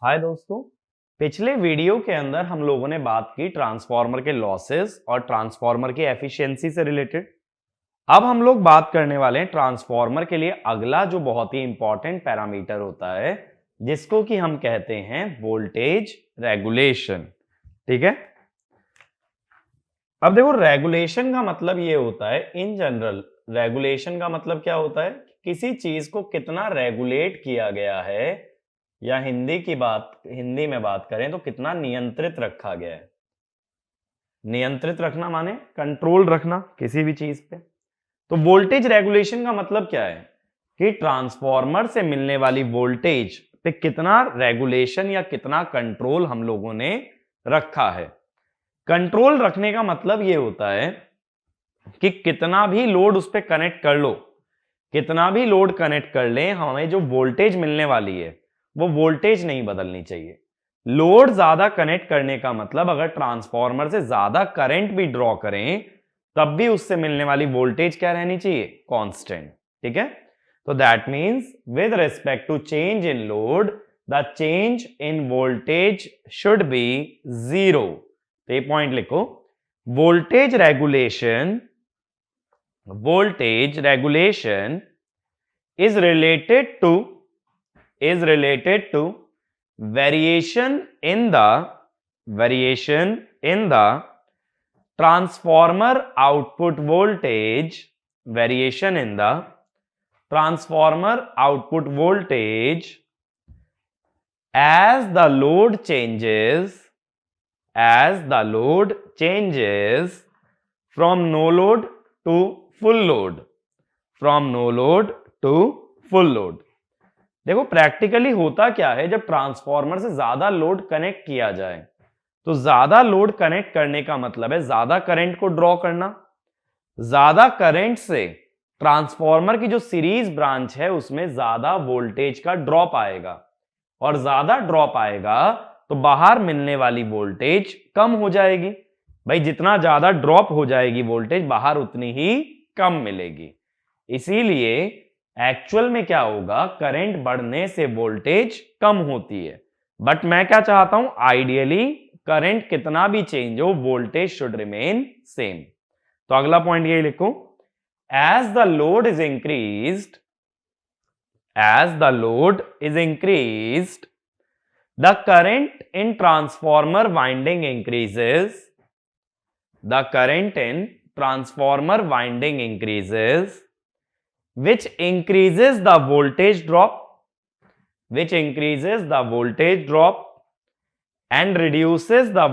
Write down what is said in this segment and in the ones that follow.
हाय दोस्तों, पिछले वीडियो के अंदर हम लोगों ने बात की ट्रांसफार्मर के लॉसेस और ट्रांसफार्मर की एफिशिएंसी से रिलेटेड। अब हम लोग बात करने वाले हैं ट्रांसफार्मर के लिए अगला जो बहुत ही इंपॉर्टेंट पैरामीटर होता है, जिसको कि हम कहते हैं वोल्टेज रेगुलेशन। ठीक है। अब देखो, रेगुलेशन का मतलब ये होता है, इन जनरल रेगुलेशन का मतलब क्या होता है, किसी चीज को कितना रेगुलेट किया गया है, या हिंदी में बात करें तो कितना नियंत्रित रखा गया है। नियंत्रित रखना माने कंट्रोल रखना किसी भी चीज पे। तो वोल्टेज रेगुलेशन का मतलब क्या है कि ट्रांसफार्मर से मिलने वाली वोल्टेज पे कितना रेगुलेशन या कितना कंट्रोल हम लोगों ने रखा है। कंट्रोल रखने का मतलब यह होता है कि कितना भी लोड उस पर कनेक्ट कर लो, कितना भी लोड कनेक्ट कर ले, हमें जो वोल्टेज मिलने वाली है वो वोल्टेज नहीं बदलनी चाहिए। लोड ज्यादा कनेक्ट करने का मतलब अगर ट्रांसफार्मर से ज्यादा करंट भी ड्रॉ करें तब भी उससे मिलने वाली वोल्टेज क्या रहनी चाहिए, कांस्टेंट। ठीक है। तो that means with respect to change in load the change in voltage should be zero. तो ये पॉइंट लिखो, voltage regulation is related to variation in the transformer output voltage, variation in the transformer output voltage as the load changes from no load to full load, from no load to full load। देखो, practically होता क्या है, जब transformer से ज्यादा load connect किया जाए तो ज्यादा लोड कनेक्ट करने का मतलब है ज्यादा करंट को ड्रॉ करना। ज्यादा करंट से ट्रांसफार्मर की जो सीरीज ब्रांच है उसमें ज्यादा वोल्टेज का ड्रॉप आएगा, और ज्यादा ड्रॉप आएगा तो बाहर मिलने वाली वोल्टेज कम हो जाएगी। भाई, जितना ज्यादा ड्रॉप हो जाएगी वोल्टेज, बाहर उतनी ही कम मिलेगी। इसीलिए एक्चुअल में क्या होगा, करंट बढ़ने से वोल्टेज कम होती है। बट मैं क्या चाहता हूं, आइडियली करंट कितना भी चेंज हो वोल्टेज शुड रिमेन सेम। तो अगला पॉइंट यही लिखो, as the load is increased the current in transformer winding increases, which increases the voltage drop and reduces the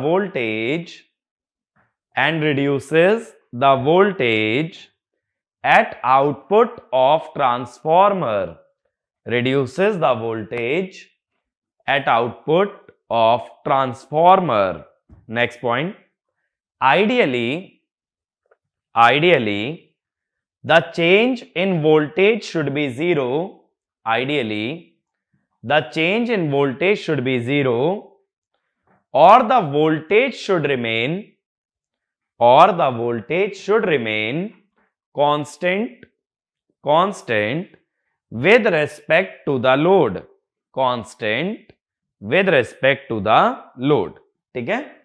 voltage at output of transformer, reduces the voltage at output of transformer. Next point, ideally the change in voltage should be zero. Ideally the change in voltage should be zero, or the voltage should remain constant with respect to the load, ठीक है।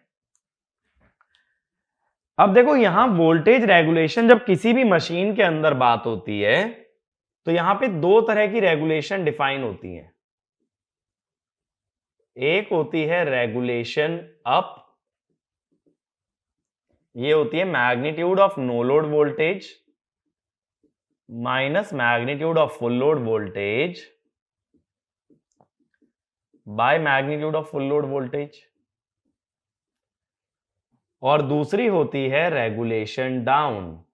अब देखो, यहां voltage regulation जब किसी भी machine के अंदर बात होती है तो यहां पे दो तरह की रेगुलेशन डिफाइन होती है। एक होती है रेगुलेशन अप, ये होती है magnitude of no load voltage minus magnitude of full load voltage by magnitude of full load voltage. और दूसरी होती है रेगुलेशन डाउन,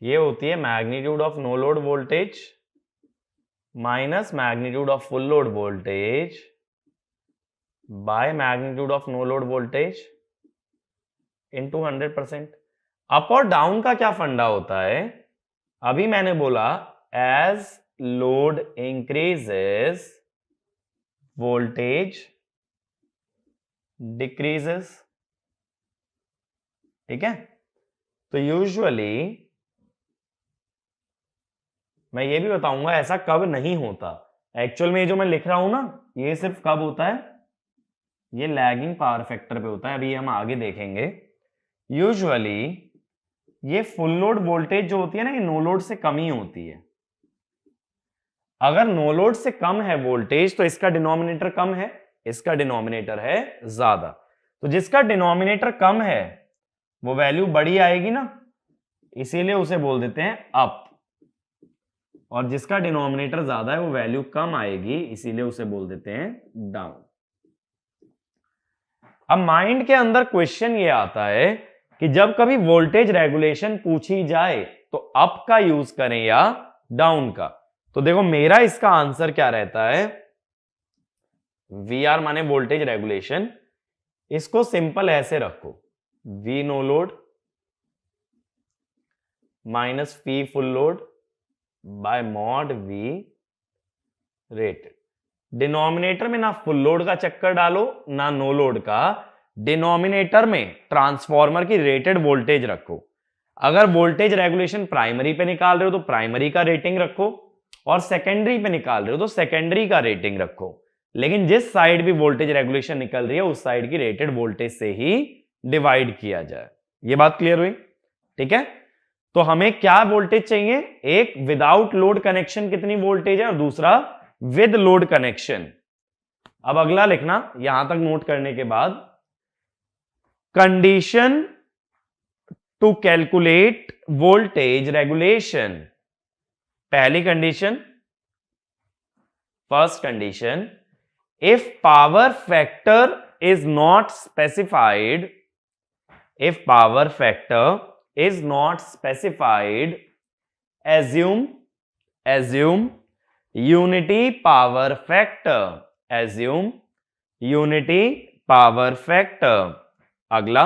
ये होती है magnitude of no load voltage minus magnitude of full load voltage by magnitude of no load voltage into 100%। Up और down का क्या फंडा होता है, अभी मैंने बोला as load increases voltage decreases. ठीक है। तो यूजुअली मैं ये भी बताऊंगा ऐसा कब नहीं होता। एक्चुअल में ये जो मैं लिख रहा हूं ना, ये सिर्फ कब होता है, ये लैगिंग पावर फैक्टर पे होता है, अभी हम आगे देखेंगे। यूजुअली ये फुल लोड वोल्टेज जो होती है ना, ये नो लोड से कम ही होती है। अगर नो लोड से कम है वोल्टेज तो इसका डिनोमिनेटर कम है, इसका डिनोमिनेटर है ज्यादा। तो जिसका डिनोमिनेटर कम है वो वैल्यू बड़ी आएगी ना, इसीलिए उसे बोल देते हैं अप, और जिसका डिनोमिनेटर ज्यादा है वो वैल्यू कम आएगी, इसीलिए उसे बोल देते हैं डाउन। अब माइंड के अंदर क्वेश्चन ये आता है कि जब कभी वोल्टेज रेगुलेशन पूछी जाए तो अप का यूज करें या डाउन का। तो देखो मेरा इसका आंसर क्या रहता है, VR माने वोल्टेज रेगुलेशन, इसको सिंपल ऐसे रखो, V no load minus P full load by mod V rated. Denominator में ना फुल लोड का चक्कर डालो ना नो लोड का, डिनोमिनेटर में ट्रांसफॉर्मर की रेटेड वोल्टेज रखो। अगर वोल्टेज रेगुलेशन प्राइमरी पे निकाल रहे हो तो प्राइमरी का रेटिंग रखो, और सेकेंडरी पे निकाल रहे हो तो सेकेंडरी का रेटिंग रखो, लेकिन जिस साइड भी वोल्टेज रेगुलेशन निकल रही है उस साइड की रेटेड वोल्टेज से ही डिवाइड किया जाए। ये बात क्लियर हुई? ठीक है, तो हमें क्या वोल्टेज चाहिए, एक विदाउट लोड कनेक्शन कितनी वोल्टेज है और दूसरा विद लोड कनेक्शन। अब अगला लिखना, यहां तक नोट करने के बाद, condition to calculate voltage regulation. पहली condition, first condition, if power factor is not specified, if power factor is not specified, assume unity power factor, assume unity power factor। अगला,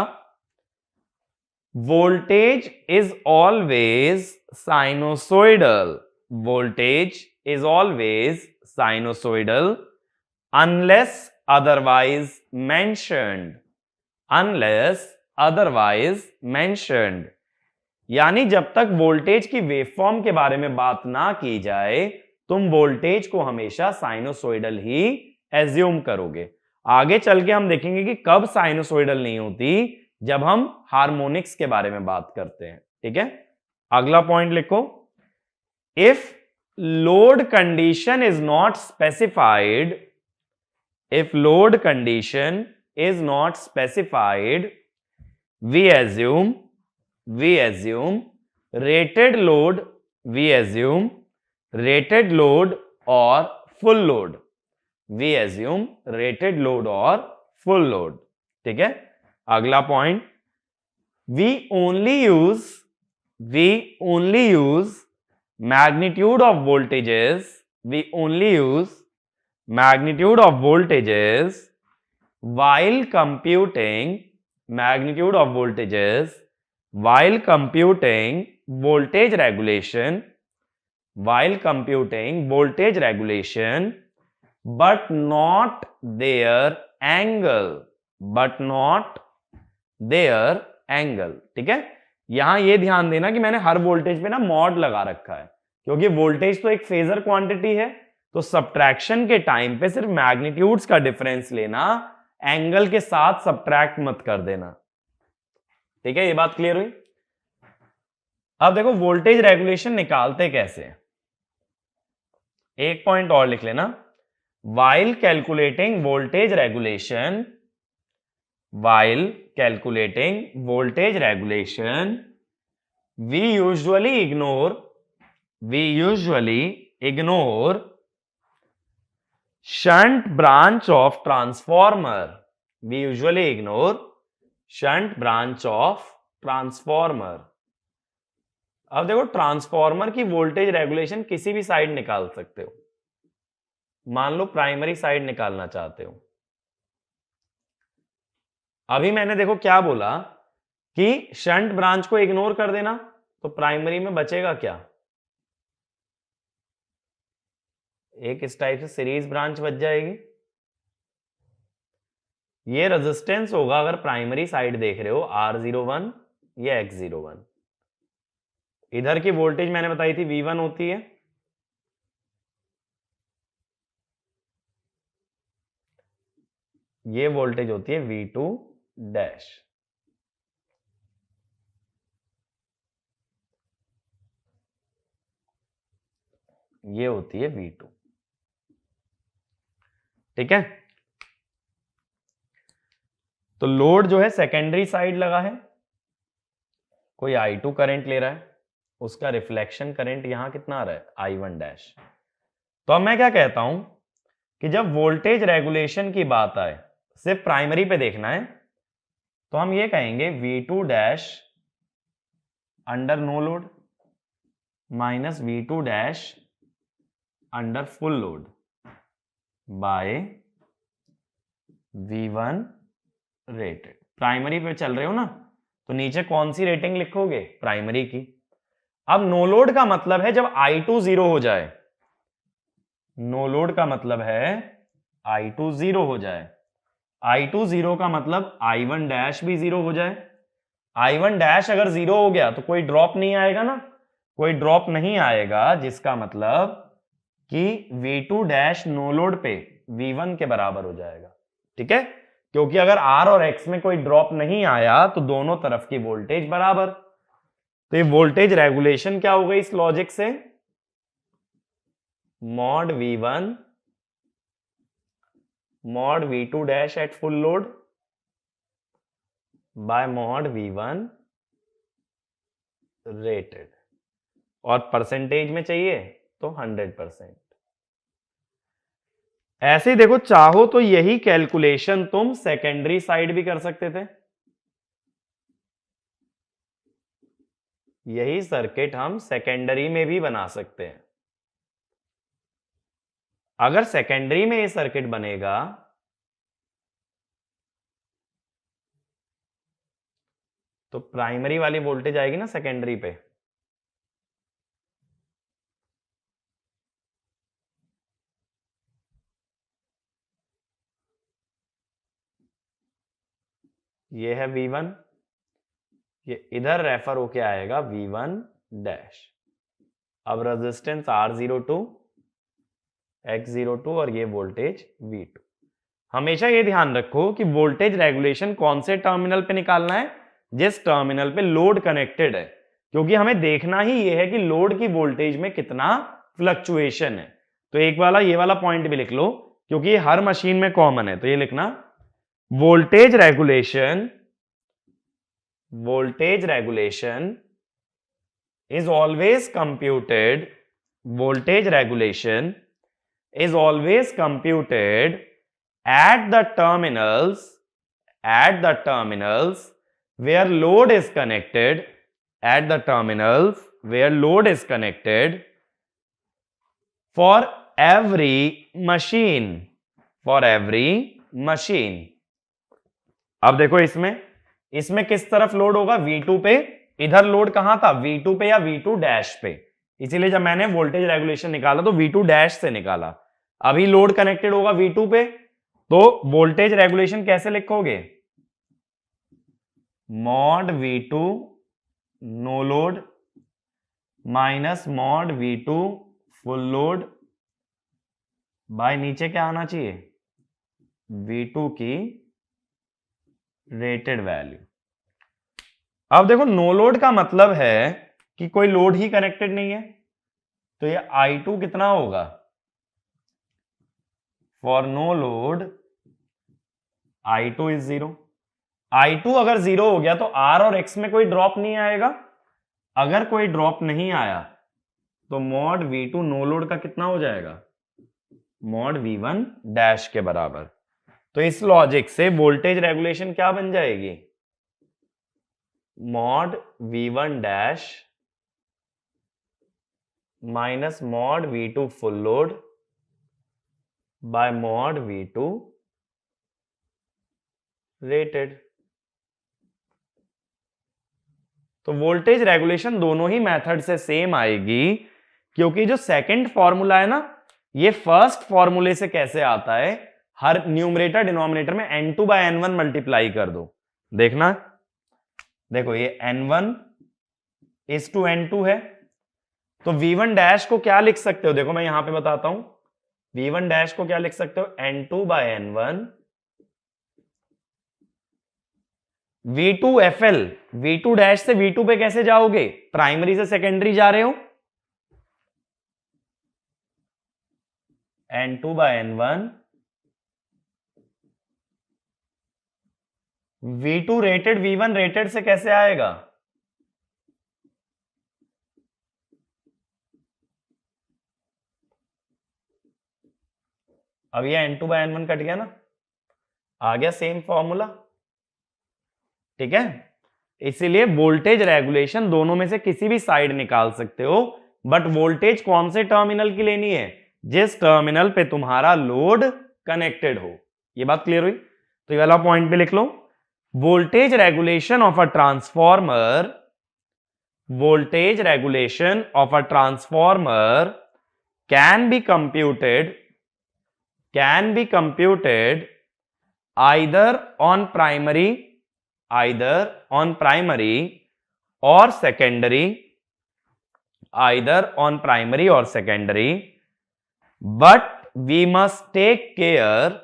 voltage is always sinusoidal, voltage is always sinusoidal unless otherwise mentioned, unless otherwise mentioned। यानी जब तक voltage की waveform के बारे में बात ना की जाए तुम वोल्टेज को हमेशा साइनोसोइडल ही एज्यूम करोगे। आगे चल के हम देखेंगे कि कब साइनोसोइडल नहीं होती, जब हम हार्मोनिक्स के बारे में बात करते हैं। ठीक है, अगला पॉइंट लिखो, if load condition is not specified, if load condition is not specified, we assume rated load, we assume rated load or full load, we assume rated load or full load। ठीक है, अगला point, we only use magnitude of voltages, we only use magnitude of voltages while computing magnitude of voltages while computing voltage regulation, while computing voltage regulation but not their angle, but not their angle। ठीक है, यहां ये ध्यान देना कि मैंने हर voltage पे ना मॉड लगा रखा है, क्योंकि वोल्टेज तो एक फेजर क्वांटिटी है, तो सब्ट्रैक्शन के टाइम पे सिर्फ मैग्नीट्यूड्स का डिफरेंस लेना, एंगल के साथ सब्ट्रैक्ट मत कर देना। ठीक है, ये बात क्लियर हुई? अब देखो वोल्टेज रेगुलेशन निकालते कैसे, एक पॉइंट और लिख लेना, while calculating voltage regulation, while calculating voltage regulation we usually ignore shunt branch of transformer, we usually ignore shunt branch of transformer। अब देखो ट्रांसफॉर्मर की वोल्टेज रेगुलेशन किसी भी साइड निकाल सकते हो, मान लो प्राइमरी साइड निकालना चाहते हो। अभी मैंने देखो क्या बोला कि शंट ब्रांच को इग्नोर कर देना, तो प्राइमरी में बचेगा क्या, एक इस टाइप से सीरीज ब्रांच बच जाएगी। ये रेजिस्टेंस होगा अगर प्राइमरी साइड देख रहे हो R01 या X01। इधर की वोल्टेज मैंने बताई थी V1 होती है, ये वोल्टेज होती है V2 डैश। ये होती है V2। ठीक है, तो लोड जो है सेकेंडरी साइड लगा है, कोई I2 करंट ले रहा है, उसका रिफ्लेक्शन करंट यहां कितना आ रहा है I1 डैश। तो अब मैं क्या कहता हूं कि जब वोल्टेज रेगुलेशन की बात आए, सिर्फ प्राइमरी पे देखना है, तो हम ये कहेंगे V2 dash under no load minus V2 dash under full load by V1 rated. Primary पे चल रहे हो ना, तो नीचे कौन सी रेटिंग लिखोगे? प्राइमरी की। अब नो लोड का मतलब है जब I2 0 हो जाए, नो लोड का मतलब है I2 0 हो जाए। I2 0 का मतलब I1 डैश भी 0 हो जाए। I1 डैश अगर 0 हो गया तो कोई ड्रॉप नहीं आएगा ना, कोई ड्रॉप नहीं आएगा, जिसका मतलब कि V2 डैश नो लोड पे V1 के बराबर हो जाएगा। ठीक है, क्योंकि अगर R और X में कोई ड्रॉप नहीं आया तो दोनों तरफ की वोल्टेज बराबर। तो ये वोल्टेज रेगुलेशन क्या हो गई इस लॉजिक से? Mod V1 mod V2 dash at full load by mod V1 rated. और परसेंटेज में चाहिए तो 100%। ऐसे ही देखो, चाहो तो यही कैलकुलेशन तुम सेकेंडरी साइड भी कर सकते थे। यही सर्किट हम सेकेंडरी में भी बना सकते हैं। अगर सेकेंडरी में ये सर्किट बनेगा तो प्राइमरी वाली वोल्टेज आएगी ना सेकेंडरी पे, ये है V1, ये इधर रेफर होके आएगा V1 डैश। अब रेजिस्टेंस R02 X02 और ये वोल्टेज V2। हमेशा ये ध्यान रखो कि वोल्टेज रेगुलेशन कौन से टर्मिनल पे निकालना है? जिस टर्मिनल पे लोड कनेक्टेड है, क्योंकि हमें देखना ही ये है कि लोड की वोल्टेज में कितना फ्लक्चुएशन है। तो एक वाला ये वाला पॉइंट भी लिख लो, क्योंकि ये हर मशीन में कॉमन है। तो ये लिखना, voltage regulation is always computed voltage regulation is always computed at the terminals where load is connected for every machine अब देखो, इसमें किस तरफ लोड होगा? V2 पे। इधर लोड कहां था? V2 पे या V2 डैश पे। इसीलिए जब मैंने वोल्टेज रेगुलेशन निकाला तो V2 डैश से निकाला। अभी लोड कनेक्टेड होगा V2 पे, तो वोल्टेज रेगुलेशन कैसे लिखोगे? Mod V2 no load minus mod V2 full load by नीचे क्या आना चाहिए? V2 की रेटेड वैल्यू। अब देखो, नो लोड का मतलब है कि कोई लोड ही कनेक्टेड नहीं है, तो ये I2 कितना होगा? For no load I2 is 0। I2 अगर 0 हो गया तो R और X में कोई ड्रॉप नहीं आएगा। अगर कोई ड्रॉप नहीं आया तो मॉड V2 नो लोड का कितना हो जाएगा? मॉड V1 डैश के बराबर। तो इस लॉजिक से वोल्टेज रेगुलेशन क्या बन जाएगी? Mod V1 dash minus mod V2 full load by mod V2 rated. तो वोल्टेज रेगुलेशन दोनों ही मेथड से सेम आएगी, क्योंकि जो सेकंड फॉर्मूला है ना, ये फर्स्ट फॉर्मूले से कैसे आता है? हर न्यूमरेटर डिनोमिनेटर में N2 बाय N1 मल्टीप्लाई कर दो। देखना, देखो ये N1 इज टू N2 है, तो V1 डैश को क्या लिख सकते हो? देखो मैं यहां पे बताता हूं, V1 डैश को क्या लिख सकते हो? N2 bye N1 V2FL, V2 dash से V2 पे कैसे जाओगे? प्राइमरी से सेकेंडरी जा रहे हो, N2/N1 V2 rated V1 rated से कैसे आएगा? अब ये N2/N1 कट गया ना, आ गया सेम फॉर्मूला, ठीक है। इसीलिए वोल्टेज रेगुलेशन दोनों में से किसी भी साइड निकाल सकते हो, बट वोल्टेज कौन से टर्मिनल की लेनी है? जिस टर्मिनल पे तुम्हारा लोड कनेक्टेड हो। ये बात क्लियर हुई? तो ये वाला पॉइंट पे लिख लो, voltage regulation of a transformer, voltage regulation of a transformer can be computed either on primary or secondary, but we must take care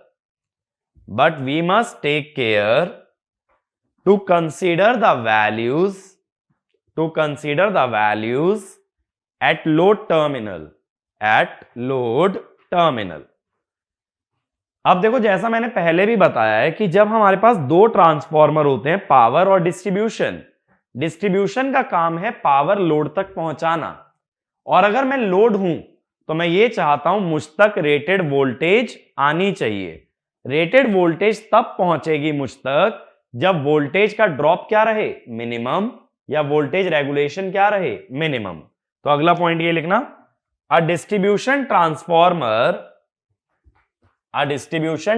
to consider the values at load terminal. अब देखो, जैसा मैंने पहले भी बताया है कि जब हमारे पास दो ट्रांसफॉर्मर होते हैं, पावर और डिस्ट्रीब्यूशन का काम है पावर लोड तक पहुंचाना, और अगर मैं लोड हूं तो मैं ये चाहता हूं मुझ तक रेटेड वोल्टेज आनी चाहिए। रेटेड वोल्टेज तब पहुंचेगी मुझ तक जब वोल्टेज का ड्रॉप क्या रहे? मिनिमम, या वोल्टेज रेगुलेशन क्या रहे? मिनिमम। तो अगला पॉइंट ये लिखना, a distribution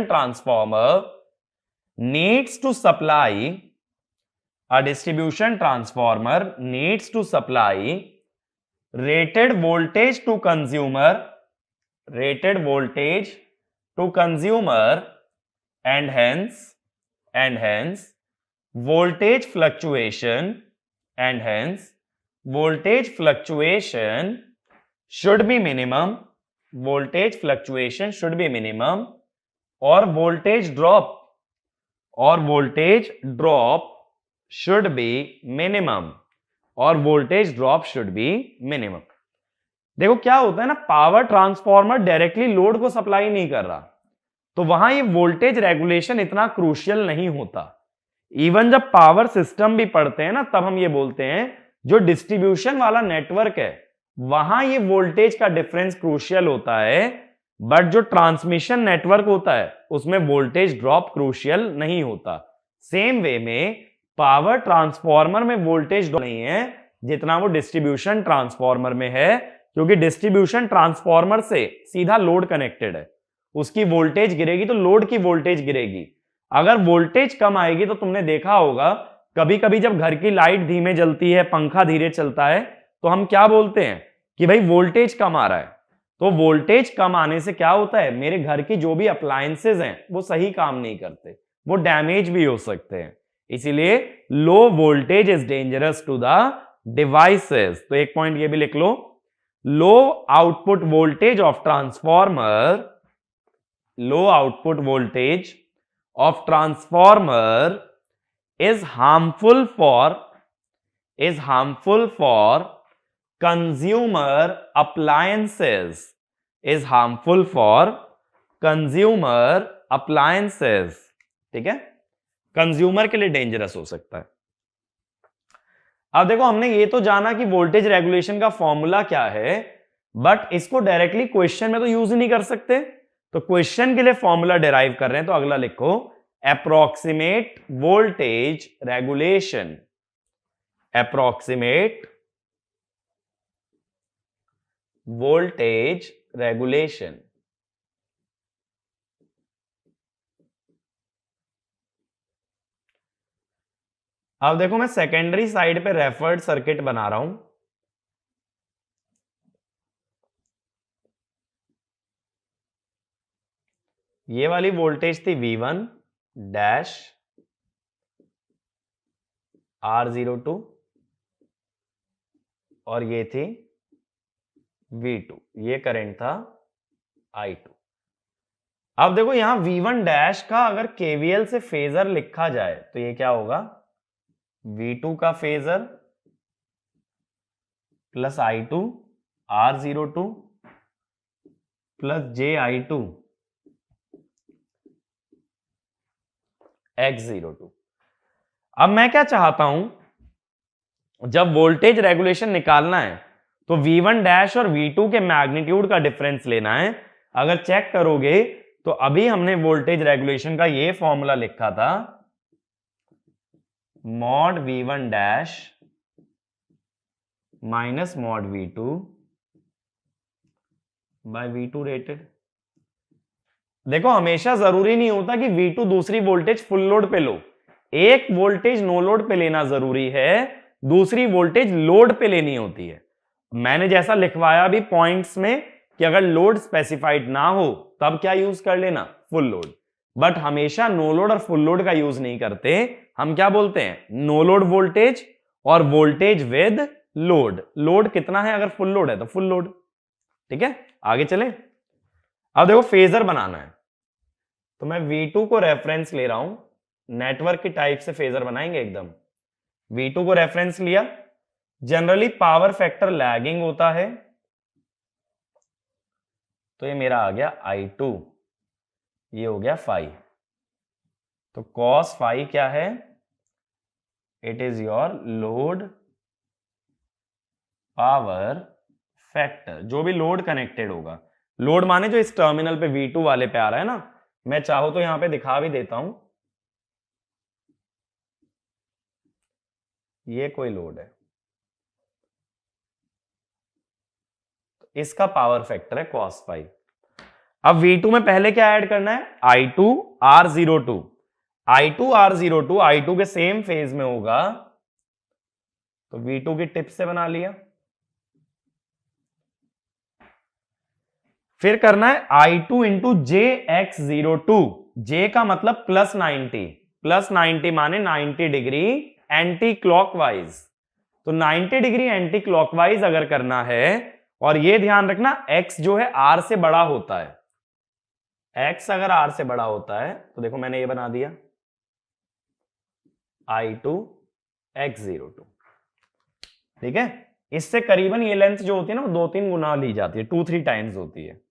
transformer needs to supply rated voltage to consumer, and hence voltage fluctuation should be minimum, और voltage drop should be minimum, देखो क्या होता है ना, पावर ट्रांसफॉर्मर डायरेक्टली लोड को सप्लाई नहीं कर रहा, तो वहां ये वोल्टेज रेगुलेशन इतना क्रूशियल नहीं होता। इवन जब पावर सिस्टम भी पढ़ते हैं ना, तब हम ये बोलते हैं जो डिस्ट्रीब्यूशन वाला नेटवर्क है वहां ये वोल्टेज का डिफरेंस क्रूशियल होता है, बट जो ट्रांसमिशन नेटवर्क होता है उसमें वोल्टेज ड्रॉप क्रूशियल नहीं होता। सेम वे में पावर ट्रांसफॉर्मर में वोल्टेज ड्रॉप नहीं है जितना वो डिस्ट्रीब्यूशन ट्रांसफॉर्मर में है, क्योंकि डिस्ट्रीब्यूशन ट्रांसफॉर्मर से सीधा लोड कनेक्टेड है, उसकी वोल्टेज गिरेगी तो लोड की वोल्टेज गिरेगी। अगर वोल्टेज कम आएगी तो तुमने देखा होगा कभी कभी जब घर की लाइट धीमे जलती है, पंखा धीरे चलता है, तो हम क्या बोलते हैं कि भाई वोल्टेज कम आ रहा है। तो वोल्टेज कम आने से क्या होता है, मेरे घर की जो भी अप्लायंसेज हैं वो सही काम नहीं करते, वो डैमेज भी हो सकते हैं। इसीलिए low voltage is dangerous to the devices. तो एक पॉइंट ये भी लिख लो, low output voltage of transformer is harmful for consumer appliances, ठीक है, कंज्यूमर के लिए डेंजरस हो सकता है। अब देखो, हमने ये तो जाना कि वोल्टेज रेगुलेशन का फॉर्मूला क्या है, बट इसको डायरेक्टली क्वेश्चन में तो यूज ही नहीं कर सकते, तो क्वेश्चन के लिए फॉर्मूला डिराइव कर रहे हैं, तो अगला लिखो, approximate voltage regulation, अब देखो मैं सेकेंडरी साइड पे रेफर्ड सर्किट बना रहा हूं, ये वाली वोल्टेज थी V1 डैश R02 और ये थी V2, ये करंट था I2। अब देखो यहां V1 डैश का अगर KVL से फेजर लिखा जाए तो ये क्या होगा, V2 का phasor plus I2 R02 plus JI2 X02। अब मैं क्या चाहता हूं, जब वोल्टेज रेगुलेशन निकालना है तो V1 डैश और V2 के मैग्नीट्यूड का डिफरेंस लेना है। अगर चेक करोगे तो अभी हमने वोल्टेज रेगुलेशन का ये फॉर्मूला लिखा था, mod V1 dash minus mod V2 by V2 rated. देखो हमेशा जरूरी नहीं होता कि V2 दूसरी वोल्टेज फुल लोड पे लो, एक वोल्टेज नो लोड पे लेना जरूरी है, दूसरी वोल्टेज लोड पे लेनी होती है। मैंने जैसा लिखवाया भी पॉइंट्स में कि अगर लोड स्पेसिफाइड ना हो तब क्या यूज कर लेना, फुल लोड। बट हमेशा नो लोड और फुल लोड का यूज नहीं करते, हम क्या बोलते हैं, नो लोड वोल्टेज और वोल्टेज विद लोड। लोड कितना है, अगर फुल लोड है तो फुल लोड। ठीक है, आगे चले। अब देखो फेजर बनाना है तो मैं V2 को रेफरेंस ले रहा हूं, नेटवर्क की टाइप से फेजर बनाएंगे एकदम। V2 को रेफरेंस लिया, जनरली पावर फैक्टर लैगिंग होता है तो ये मेरा आ गया I2, ये हो गया फाई। तो कॉस फाई क्या है, it is your load power factor, जो भी लोड कनेक्टेड होगा। लोड माने जो इस टर्मिनल पे V2 वाले पे आ रहा है ना, मैं चाहूं तो यहां पे दिखा भी देता हूं, ये कोई लोड है, तो इसका पावर फैक्टर है cos फाई। अब V2 में पहले क्या ऐड करना है, I2 R02। I2 R02 I2 के सेम फेज में होगा तो V2 की टिप से बना लिया। फिर करना है I2 इंटू JX02, J का मतलब प्लस 90, प्लस 90 माने 90 डिग्री एंटी क्लॉकवाइज। तो 90 डिग्री एंटी क्लॉकवाइज अगर करना है, और ये ध्यान रखना X जो है R से बड़ा होता है, X अगर R से बड़ा होता है तो देखो मैंने ये बना दिया I2 X02। ठीक है, इससे करीबन ये लेंथ जो होती है ना वो 2-3 गुना ली जाती है, 2-3 टाइम्स होती है।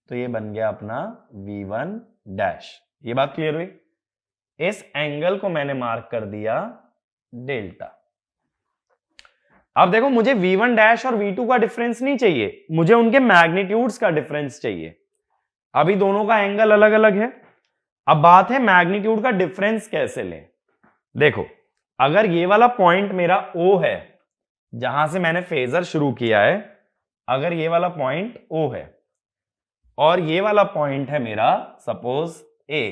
तो ये बन गया अपना V1 डैश। ये बात क्लियर हुई। इस एंगल को मैंने मार्क कर दिया डेल्टा। अब देखो मुझे V1 डैश और V2 का डिफरेंस नहीं चाहिए, मुझे उनके मैग्नीट्यूड्स का डिफरेंस चाहिए। अभी दोनों का एंगल अलग अलग है। अब बात है मैग्नीट्यूड का डिफरेंस कैसे लें। देखो अगर ये वाला पॉइंट मेरा O है, जहां से मैंने फेजर शुरू किया है, अगर ये वाला पॉइंट O है और ये वाला पॉइंट है मेरा सपोज A,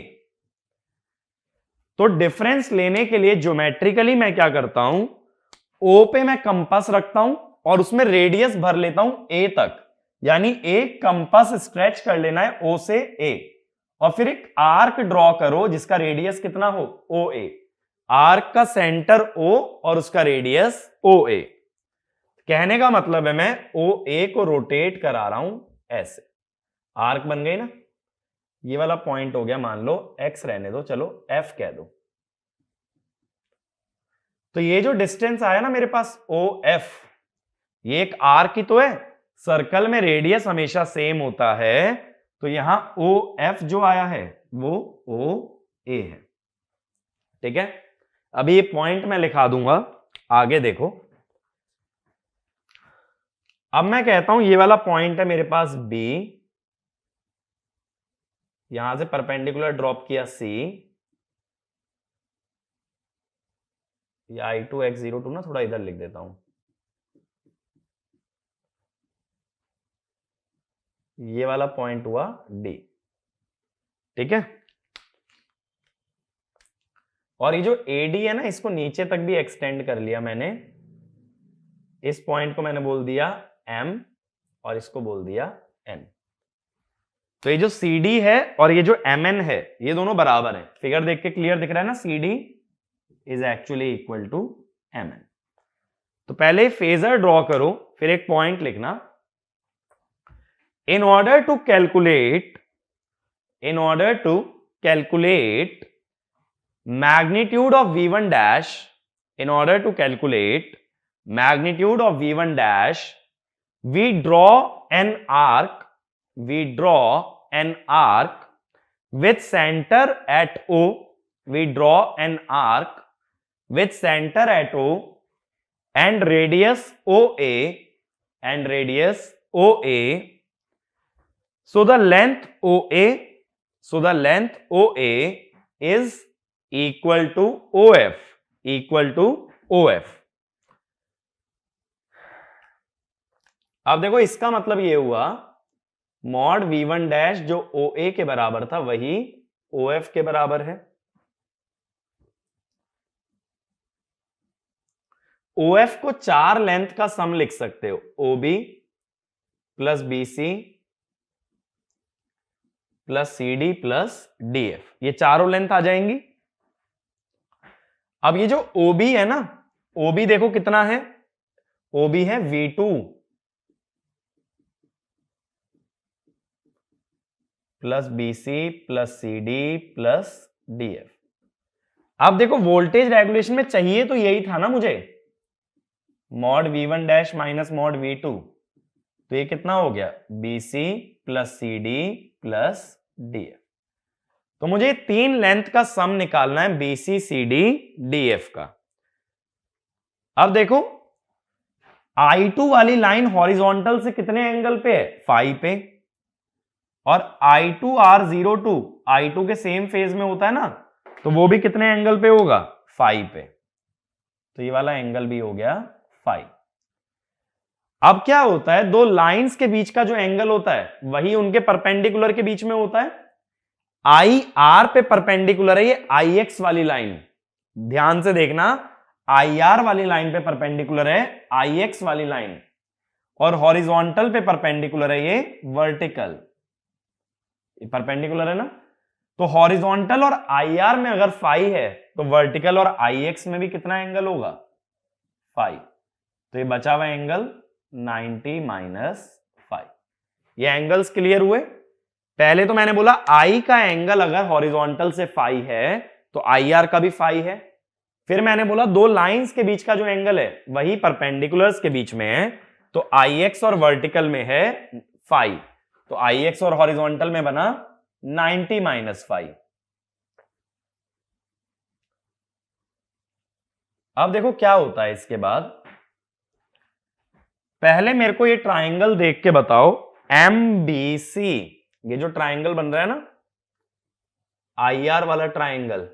तो डिफरेंस लेने के लिए ज्योमेट्रिकली मैं क्या करता हूं, O पे मैं कंपास रखता हूं और उसमें रेडियस भर लेता हूं A तक, यानी एक कंपास स्ट्रेच कर लेना है O से A, और फिर एक आर्क ड्रॉ करो जिसका रेडियस कितना हो, OA। आर्क का सेंटर O और उसका रेडियस OA। कहने का मतलब है मैं OA को रोटेट करा रहा हूं ऐसे, आर्क बन गई ना। ये वाला पॉइंट हो गया, मान लो X रहने दो, चलो F कह दो। तो ये जो डिस्टेंस आया ना मेरे पास OF, ये एक आर्क ही तो है, सर्कल में रेडियस हमेशा सेम होता है, तो यहां OF जो आया है वो OA है। ठीक है, अभी ये पॉइंट मैं लिखा दूंगा, आगे देखो। अब मैं कहता हूं ये वाला पॉइंट है मेरे पास B, यहां से परपेंडिकुलर ड्रॉप किया C, ये I2 X02 ना थोड़ा इधर लिख देता हूं, ये वाला पॉइंट हुआ D। ठीक है, और ये जो AD है ना, इसको नीचे तक भी एक्सटेंड कर लिया मैंने। इस पॉइंट को मैंने बोल दिया M और इसको बोल दिया N। तो ये जो CD है और ये जो MN है, ये दोनों बराबर हैं। फिगर देख के क्लियर दिख रहा है ना, CD is actually equal to MN। तो पहले फेजर ड्रॉ करो, फिर एक पॉइंट लिखना। In order to calculate magnitude of v1 dash, in order to calculate magnitude of v1 dash, we draw an arc with center at O. We draw an arc with center at O and radius OA, so the length OA is equal to OF. अब देखो इसका मतलब ये हुआ mod v1 dash जो OA के बराबर था वही OF के बराबर है। OF को 4 लेंथ का सम लिख सकते हो, OB plus BC plus CD plus DF, ये चारों लेंथ आ जाएंगी। अब ये जो OB है ना, OB देखो कितना है, OB है V2 plus BC plus CD plus DF। अब देखो वोल्टेज रेगुलेशन में चाहिए तो यही था ना मुझे, mod v1 dash minus mod v2, तो ये कितना हो गया BC plus CD plus DF। तो मुझे 3 लेंथ का सम निकालना है BC CD DF का। अब देखो I2 वाली लाइन हॉरिजॉन्टल से कितने एंगल पे है, फाई पे, और I2R02 I2 के सेम फेज में होता है ना, तो वो भी कितने एंगल पे होगा, फाई पे, तो ये वाला एंगल भी हो गया फाई। अब क्या होता है, दो लाइंस के बीच का जो एंगल होता है वही उनके परपेंडिकुलर के बीच में होता है। IR पे परपेंडिकुलर है ये IX वाली लाइन, ध्यान से देखना, IR वाली लाइन पे परपेंडिकुलर है IX वाली लाइन, और हॉरिजॉन्टल पे परपेंडिकुलर है ये वर्टिकल, परपेंडिकुलर है ना। तो हॉरिजॉन्टल और IR में अगर फाई है तो वर्टिकल और IX में भी कितना एंगल होगा, फाई। तो ये बचा हुआ एंगल 90 माइनस फाई। ये एंगल्स क्लियर हुए। पहले तो मैंने बोला I का एंगल अगर हॉरिजॉन्टल से फाई है तो IR का भी फाई है। फिर मैंने बोला दो लाइंस के बीच का जो एंगल है वही परपेंडिकुलर्स के बीच में है, तो IX और वर्टिकल में है फाई, तो IX और हॉरिजॉन्टल में बना 90 माइनस फाई। अब देखो क्या होता है इसके बाद, पहले मेरे को ये ट्राइंगल देख के बताओ MBC, ये जो ट्राइंगल बन रहा है ना IR वाला ट्राइंगल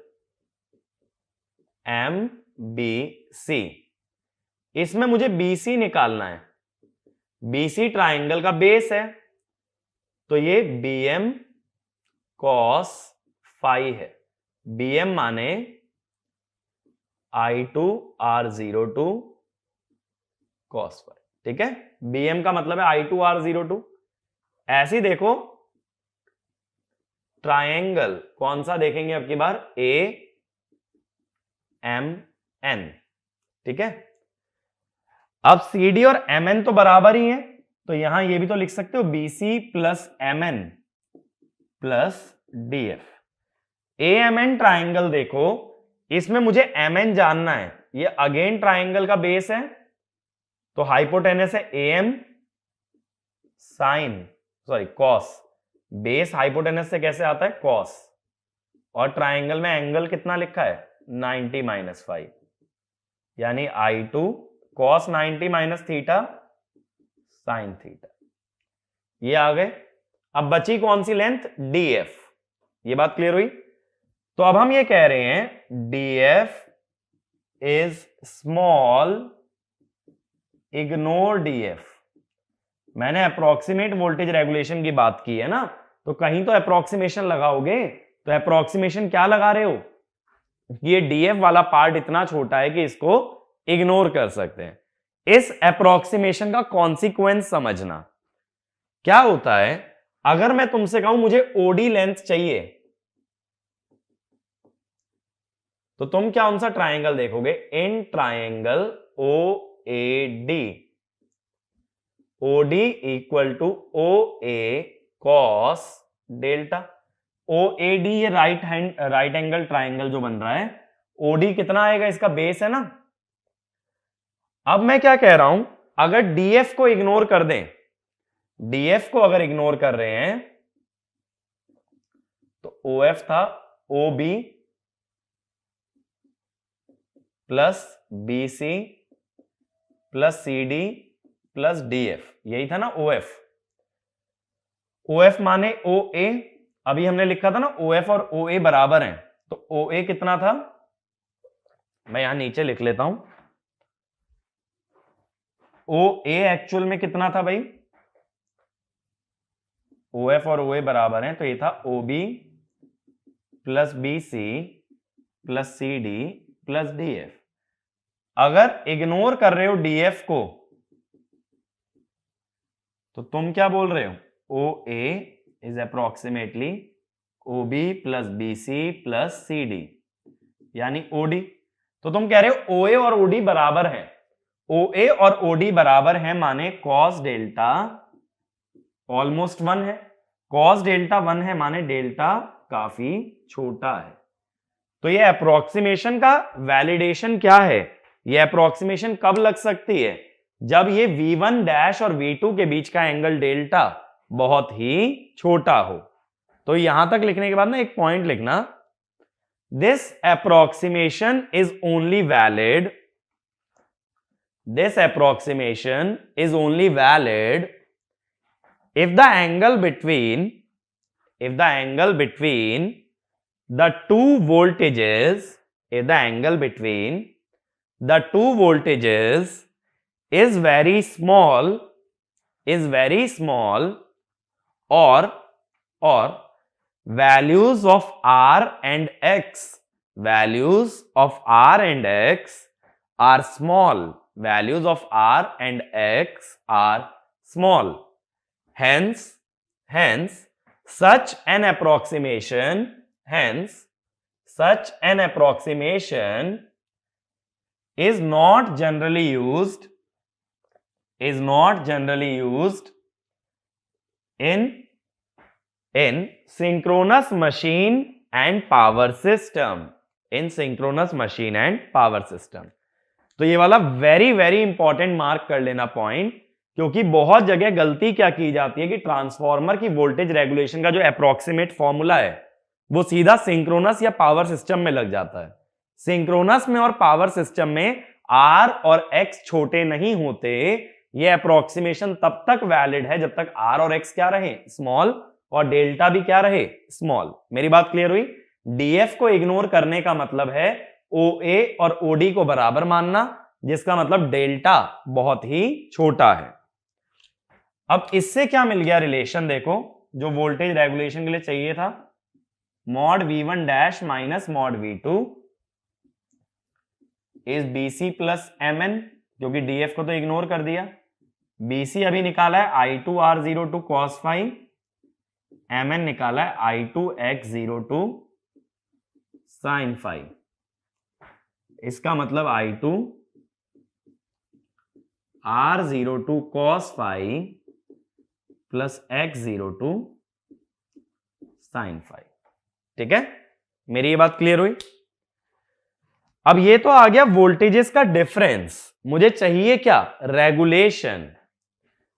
MBC, इसमें मुझे BC निकालना है। BC ट्राइंगल का बेस है, तो ये BM cos फाई है। BM माने I2R02 cos फाई, ठीक है। BM का मतलब है I2R02। ऐसे ही देखो ट्रायंगल कौन सा देखेंगे अब की बार, AMN, ठीक है। अब CD और MN तो बराबर ही है, तो यहां ये भी तो लिख सकते हो BC plus MN plus DF। AMN triangle देखो, इसमें मुझे MN जानना है, ये अगेन ट्राइंगल का बेस है, तो हाइपोटेनस है AM sine cos, base hypotenuse से कैसे आता है कॉस, और ट्राइंगल में एंगल कितना लिखा है 90 माइनस फाइव, यानी I2 cos 90 minus theta sine theta. ये आ गए। अब बची कौन सी लेंथ, DF। ये बात क्लियर हुई। तो अब हम ये कह रहे हैं DF is small, ignore DF। मैंने अप्रोक्सीमेट वोल्टेज रेगुलेशन की बात की है ना, तो कहीं तो अप्रोक्सीमेशन लगाओगे, तो अप्रोक्सीमेशन क्या लगा रहे हो, ये DF वाला पार्ट इतना छोटा है कि इसको इग्नोर कर सकते हैं। इस अप्रोक्सीमेशन का कॉन्सिक्वेंस समझना क्या होता है। अगर मैं तुमसे कहूं मुझे OD लेंथ चाहिए, तो तुम क्या उनसा ट्राइंगल देखोगे, in triangle OAD, OD equal to OA cos delta. OAD ये राइट एंगल ट्राइंगल जो बन रहा है, OD कितना आएगा, इसका बेस है ना। अब मैं क्या कह रहा हूं, अगर DF को इग्नोर कर दें, DF को अगर इग्नोर कर रहे हैं तो OF था OB plus BC plus CD plus DF, यही था ना OF। OF माने OA, अभी हमने लिखा था ना OF और OA बराबर हैं, तो OA कितना था, मैं यहां नीचे लिख लेता हूं। OA एक्चुअल में कितना था भाई, OF और OA बराबर हैं, तो ये था OB plus BC plus CD plus DF। अगर इग्नोर कर रहे हो DF को तो तुम क्या बोल रहे हो, OA is approximately OB plus BC plus CD यानी OD। तो तुम कह रहे हो OA और OD बराबर है, OA और OD बराबर है माने cos डेल्टा ऑलमोस्ट 1 है, cos डेल्टा 1 है माने डेल्टा काफी छोटा है। तो ये अप्रोक्सीमेशन का वैलिडेशन क्या है, ये अप्रोक्सीमेशन कब लग सकती है, जब ये V1 डैश और V2 के बीच का एंगल डेल्टा बहुत ही छोटा हो। तो यहां तक लिखने के बाद ना एक पॉइंट लिखना, this approximation is only valid, this approximation is only valid if the angle between the two voltages, if the angle between the two voltages is very small, or values of R and X are small, values of R and X are small. Hence such an approximation is not generally used in synchronous machine and power system, तो ये वाला very very important mark कर लेना point, क्योंकि बहुत जगह गलती क्या की जाती है कि ट्रांसफार्मर की वोल्टेज रेगुलेशन का जो अप्रोक्सीमेट फॉर्मूला है वो सीधा सिंक्रोनस या पावर सिस्टम में लग जाता है। सिंक्रोनस में और पावर सिस्टम में R और X छोटे नहीं होते, ये अप्रोक्सीमेशन तब तक वैलिड है जब तक R और X क्या रहे, स्मॉल, और डेल्टा भी क्या रहे, स्मॉल। मेरी बात क्लियर हुई। DF को इग्नोर करने का मतलब है OA और OD को बराबर मानना, जिसका मतलब डेल्टा बहुत ही छोटा है। अब इससे क्या मिल गया रिलेशन, देखो जो वोल्टेज रेगुलेशन के लिए चाहिए था, mod V1 dash minus mod V2 is BC plus MN, क्योंकि DF को तो इग्नोर कर दिया। BC अभी निकाला है I2R02 cos phi, MN निकाला है I2X02 sin phi। इसका मतलब I2 R02 cos phi plus X02 sin phi। ठीक है, मेरी ये बात क्लियर हुई। अब ये तो आ गया वोल्टेजेस का डिफरेंस, मुझे चाहिए क्या, रेगुलेशन।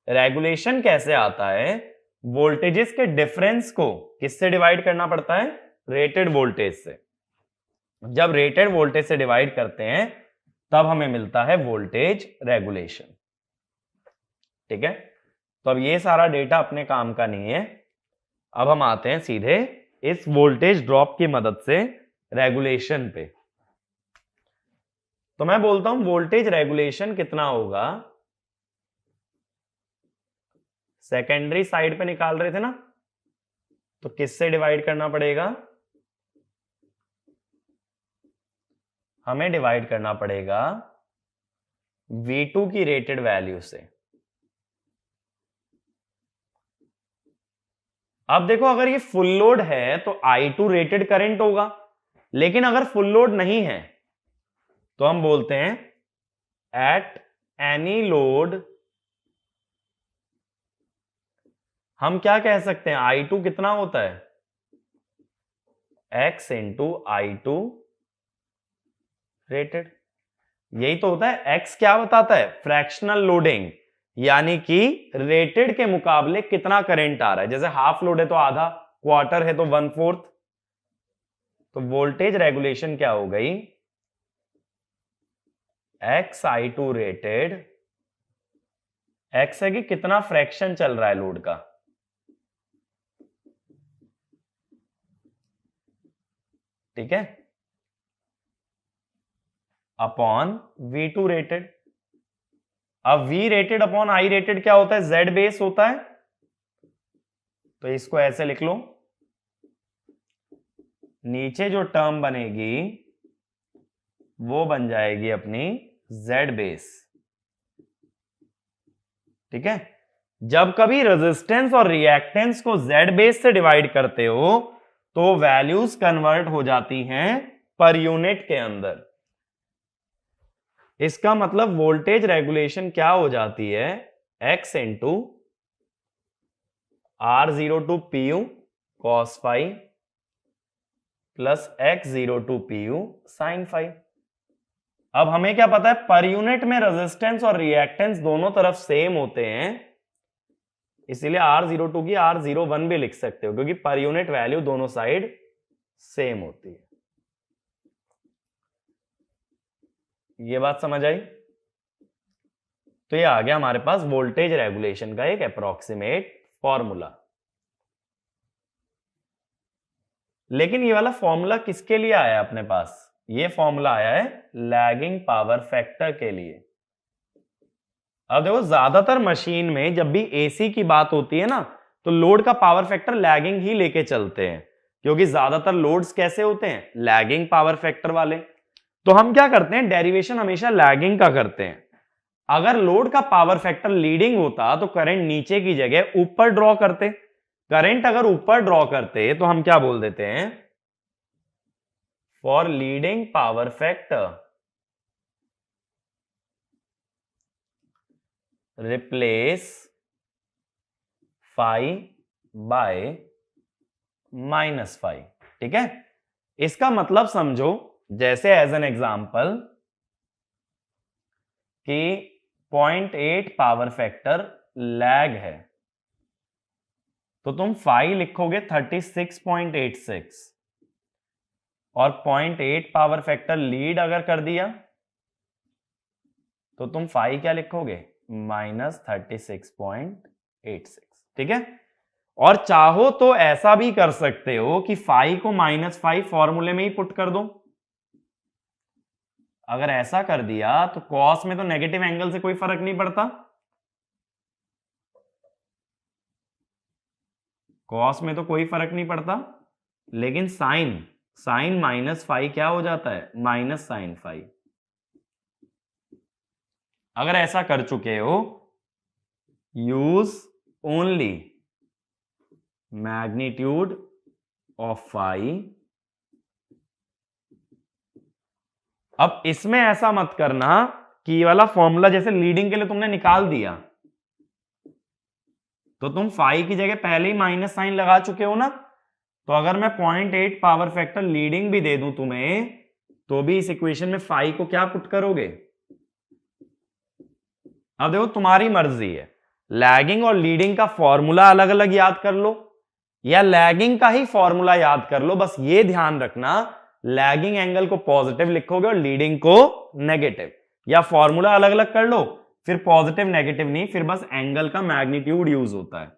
रेगुलेशन कैसे आता है, वोल्टेजेस के डिफरेंस को किससे डिवाइड करना पड़ता है, रेटेड वोल्टेज से। जब रेटेड वोल्टेज से डिवाइड करते हैं तब हमें मिलता है वोल्टेज रेगुलेशन। ठीक है, तो अब ये सारा डेटा अपने काम का नहीं है। अब हम आते हैं सीधे इस वोल्टेज ड्रॉप की मदद से रेगुलेशन पे। तो मैं बोलता हूं वोल्टेज रेगुलेशन कितना होगा, सेकेंडरी साइड पे निकाल रहे थे ना, तो किससे डिवाइड करना पड़ेगा, हमें डिवाइड करना पड़ेगा V2 की रेटेड वैल्यू से। अब देखो अगर ये फुल लोड है तो I2 रेटेड करंट होगा, लेकिन अगर फुल लोड नहीं है तो हम बोलते हैं एट एनी लोड, हम क्या कह सकते हैं, I2 कितना होता है, x इंटू I2 रेटेड। यही तो होता है। x क्या बताता है? फ्रैक्शनल लोडिंग, यानी कि रेटेड के मुकाबले कितना करंट आ रहा है। जैसे हाफ लोड है तो आधा, क्वार्टर है तो 1/4। तो वोल्टेज रेगुलेशन क्या हो गई? x I2 रेटेड, x है कि कितना फ्रैक्शन चल रहा है लोड का, ठीक है, अपॉन V2 रेटेड। अब V rated upon I rated क्या होता है? Z बेस होता है। तो इसको ऐसे लिख लो, नीचे जो टर्म बनेगी वो बन जाएगी अपनी Z बेस, ठीक है। जब कभी रेजिस्टेंस और रिएक्टेंस को Z बेस से डिवाइड करते हो तो वैल्यूज कन्वर्ट हो जाती हैं पर यूनिट के अंदर। इसका मतलब वोल्टेज रेगुलेशन क्या हो जाती है? x into R02 PU cos phi plus x02 PU sin phi। अब हमें क्या पता है? पर यूनिट में रेजिस्टेंस और रिएक्टेंस दोनों तरफ सेम होते हैं, इसीलिए R02 की R01 भी लिख सकते हो, क्योंकि पर यूनिट वैल्यू दोनों साइड सेम होती है। ये बात समझ आई? तो ये आ गया हमारे पास वोल्टेज रेगुलेशन का एक अप्रोक्सीमेट फॉर्मूला। लेकिन ये वाला फॉर्मूला किसके लिए आया अपने पास? ये फॉर्मूला आया है लैगिंग पावर फैक्टर के लिए। अब देखो, ज्यादातर मशीन में जब भी एसी की बात होती है ना, तो लोड का पावर फैक्टर लैगिंग ही लेके चलते हैं, क्योंकि ज्यादातर लोड्स कैसे होते हैं? लैगिंग पावर फैक्टर वाले। तो हम क्या करते हैं? डेरिवेशन हमेशा लैगिंग का करते हैं। अगर लोड का पावर फैक्टर लीडिंग होता तो करंट नीचे की जगह ऊपर ड्रॉ करते। करंट अगर ऊपर ड्रॉ करते तो हम क्या बोल देते हैं? For leading power factor replace phi by -phi, ठीक है। इसका मतलब समझो, जैसे एज एन एग्जांपल कि 0.8 पावर फैक्टर लैग है, तो तुम फाई लिखोगे 36.86, और 0.8 पावर फैक्टर लीड अगर कर दिया तो तुम फाई क्या लिखोगे? -36.86, ठीक है। और चाहो तो ऐसा भी कर सकते हो कि फाई को -फाई फॉर्मूले में ही पुट कर दो। अगर ऐसा कर दिया तो कॉस में तो नेगेटिव एंगल से कोई फर्क नहीं पड़ता, कॉस में तो कोई फर्क नहीं पड़ता, लेकिन साइन -फाई क्या हो जाता है? -sin phi. अगर ऐसा कर चुके हो, use only magnitude of phi. अब इसमें ऐसा मत करना कि ये वाला फॉर्मूला जैसे लीडिंग के लिए तुमने निकाल दिया तो तुम फाई की जगह पहले ही माइनस साइन लगा चुके हो ना। तो अगर मैं 0.8 पावर फैक्टर लीडिंग भी दे दूं तुम्हें, तो भी इस इक्वेशन में फाई को क्या पुट करोगे? अब देखो, तुम्हारी मर्जी है, लैगिंग और लीडिंग का फॉर्मूला अलग अलग याद कर लो या लैगिंग का ही फॉर्मूला याद कर लो। बस ये ध्यान रखना, लैगिंग एंगल को पॉजिटिव लिखोगे और लीडिंग को नेगेटिव, या फॉर्मूला अलग अलग कर लो, फिर पॉजिटिव नेगेटिव नहीं, फिर बस एंगल का मैग्नीट्यूड यूज होता है।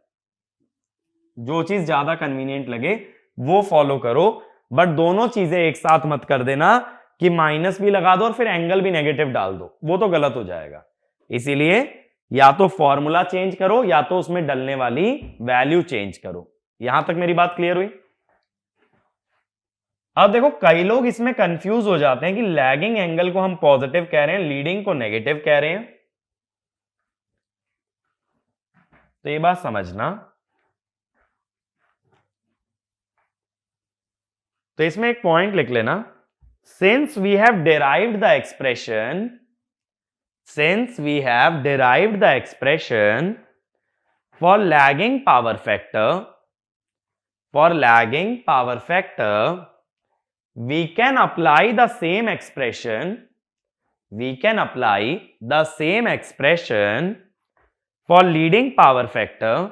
जो चीज ज्यादा कन्वीनियंट लगे वो फॉलो करो, बट दोनों चीजें एक साथ मत कर देना कि माइनस भी लगा दो और फिर एंगल भी नेगेटिव डाल दो, वो तो गलत हो जाएगा। इसीलिए या तो फॉर्मूला चेंज करो या तो उसमें डलने वाली वैल्यू चेंज करो। यहां तक मेरी बात क्लियर हुई? अब देखो, कई लोग इसमें कंफ्यूज हो जाते हैं कि लैगिंग एंगल को हम पॉजिटिव कह रहे हैं, लीडिंग को नेगेटिव कह रहे हैं। तो ये बात समझना, तो इसमें एक पॉइंट लिख लेना, since we have derived the expression for lagging power factor we can apply the same expression for leading power factor.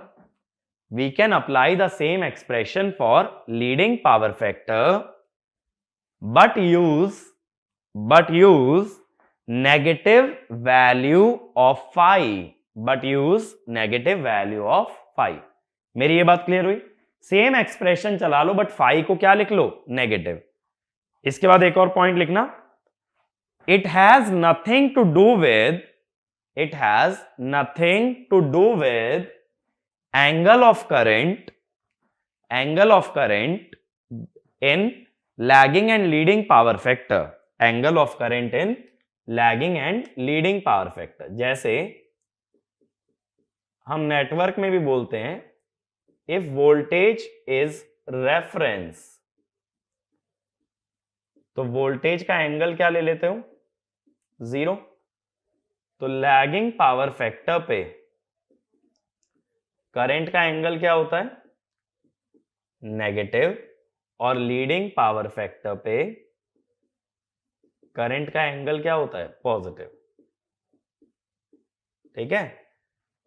We can apply the same expression for leading power factor, but use negative value of phi. मेरी ये बात clear हुई? Same expression चला लो but phi को क्या लिख लो? Negative. इसके बाद एक और पॉइंट लिखना, it has nothing to do with angle of current in lagging and leading power factor. Angle of current in lagging and leading power factor, जैसे हम नेटवर्क में भी बोलते हैं, इफ वोल्टेज इज रेफरेंस, तो वोल्टेज का एंगल क्या ले लेते हो? 0। तो लैगिंग पावर फैक्टर पे करंट का एंगल क्या होता है? नेगेटिव। और लीडिंग पावर फैक्टर पे करंट का एंगल क्या होता है? पॉजिटिव। ठीक है,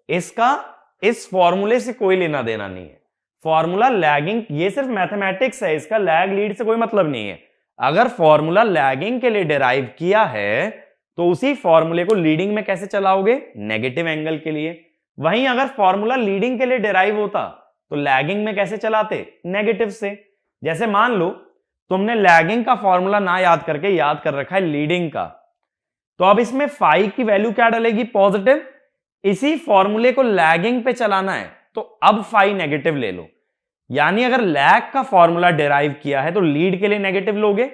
इसका इस फॉर्मूले से कोई लेना देना नहीं है। फॉर्मूला लैगिंग, ये सिर्फ मैथमेटिक्स है, इसका लैग लीड से कोई मतलब नहीं है। अगर फॉर्मूला लैगिंग के लिए डिराइव किया है तो उसी फॉर्मूले को लीडिंग में कैसे चलाओगे? नेगेटिव एंगल के लिए। वहीं अगर फॉर्मूला लीडिंग के लिए डिराइव होता तो लैगिंग में कैसे चलाते? नेगेटिव से। जैसे मान लो तुमने लैगिंग का फॉर्मूला ना याद करके याद कर रखा है लीडिंग का, तो अब इसमें फाई की वैल्यू क्या डलेगी? पॉजिटिव। इसी फॉर्मूले को लैगिंग पे चलाना है तो अब फाई नेगेटिव ले लो। यानी अगर लैग का फॉर्मूला डिराइव किया है तो लीड के लिए नेगेटिव लोगे,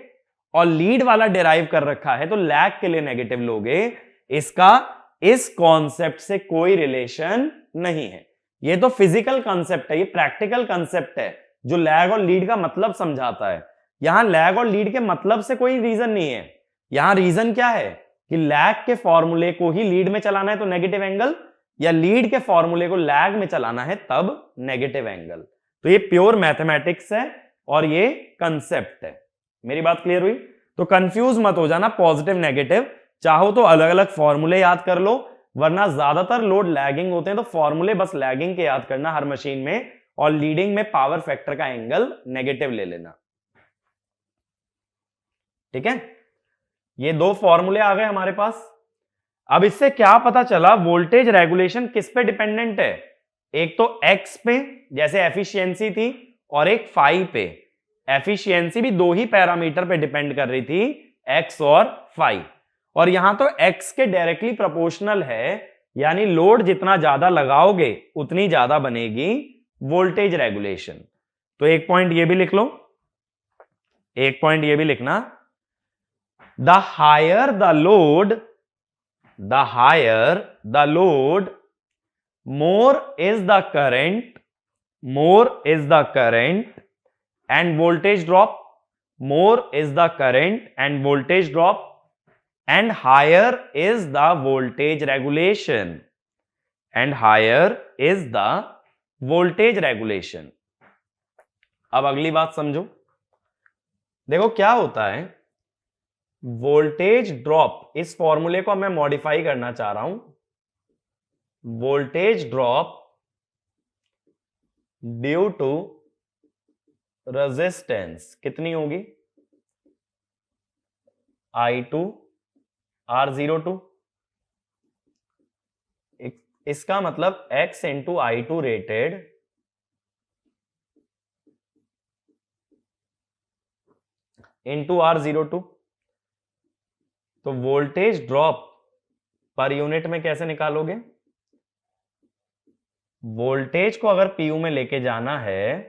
और लीड वाला डिराइव कर रखा है तो लैग के लिए नेगेटिव लोगे। इसका इस कॉन्सेप्ट से कोई रिलेशन नहीं है। ये तो फिजिकल कॉन्सेप्ट है, ये प्रैक्टिकल कॉन्सेप्ट है जो लैग और लीड का मतलब समझाता है। यहां लैग और लीड के मतलब से कोई रीजन नहीं है। यहां रीजन क्या है कि लैग के फॉर्मूले को ही लीड में चलाना है तो नेगेटिव एंगल, या लीड के फॉर्मूले को लैग में चलाना है तब नेगेटिव एंगल। तो ये प्योर मैथमेटिक्स है और ये कंसेप्ट है। मेरी बात क्लियर हुई? तो कंफ्यूज मत हो जाना पॉजिटिव नेगेटिव। चाहो तो अलग अलग फॉर्मूले याद कर लो, वरना ज्यादातर लोड लैगिंग होते हैं तो फॉर्मूले बस लैगिंग के याद करना हर मशीन में, और लीडिंग में पावर फैक्टर का एंगल नेगेटिव ले लेना। ठीक है, ये दो फॉर्मूले आ गए हमारे पास। अब इससे क्या पता चला वोल्टेज रेगुलेशन किस पे डिपेंडेंट है? एक तो एक्स पे जैसे एफिशिएंसी थी, और एक फाई पे। एफिशिएंसी भी दो ही पैरामीटर पे डिपेंड कर रही थी, एक्स और फाई। और यहां तो एक्स के डायरेक्टली प्रोपोर्शनल है, यानी लोड जितना ज्यादा लगाओगे उतनी ज्यादा बनेगी वोल्टेज रेगुलेशन। तो एक पॉइंट ये भी लिख लो, एक पॉइंट ये भी लिखना, the higher the load more is the current and voltage drop, more is the current and voltage drop, and higher is the voltage regulation, अब अगली बात समझो। देखो क्या होता है, वोल्टेज ड्रॉप, इस फॉर्मूले को मैं मॉडिफाई करना चाह रहा हूं। Voltage drop due to resistance कितनी होगी? I2 R02। इसका मतलब X into I2 rated into R02। तो वोल्टेज ड्रॉप पर यूनिट में कैसे निकालोगे? वोल्टेज को अगर पीयू में लेके जाना है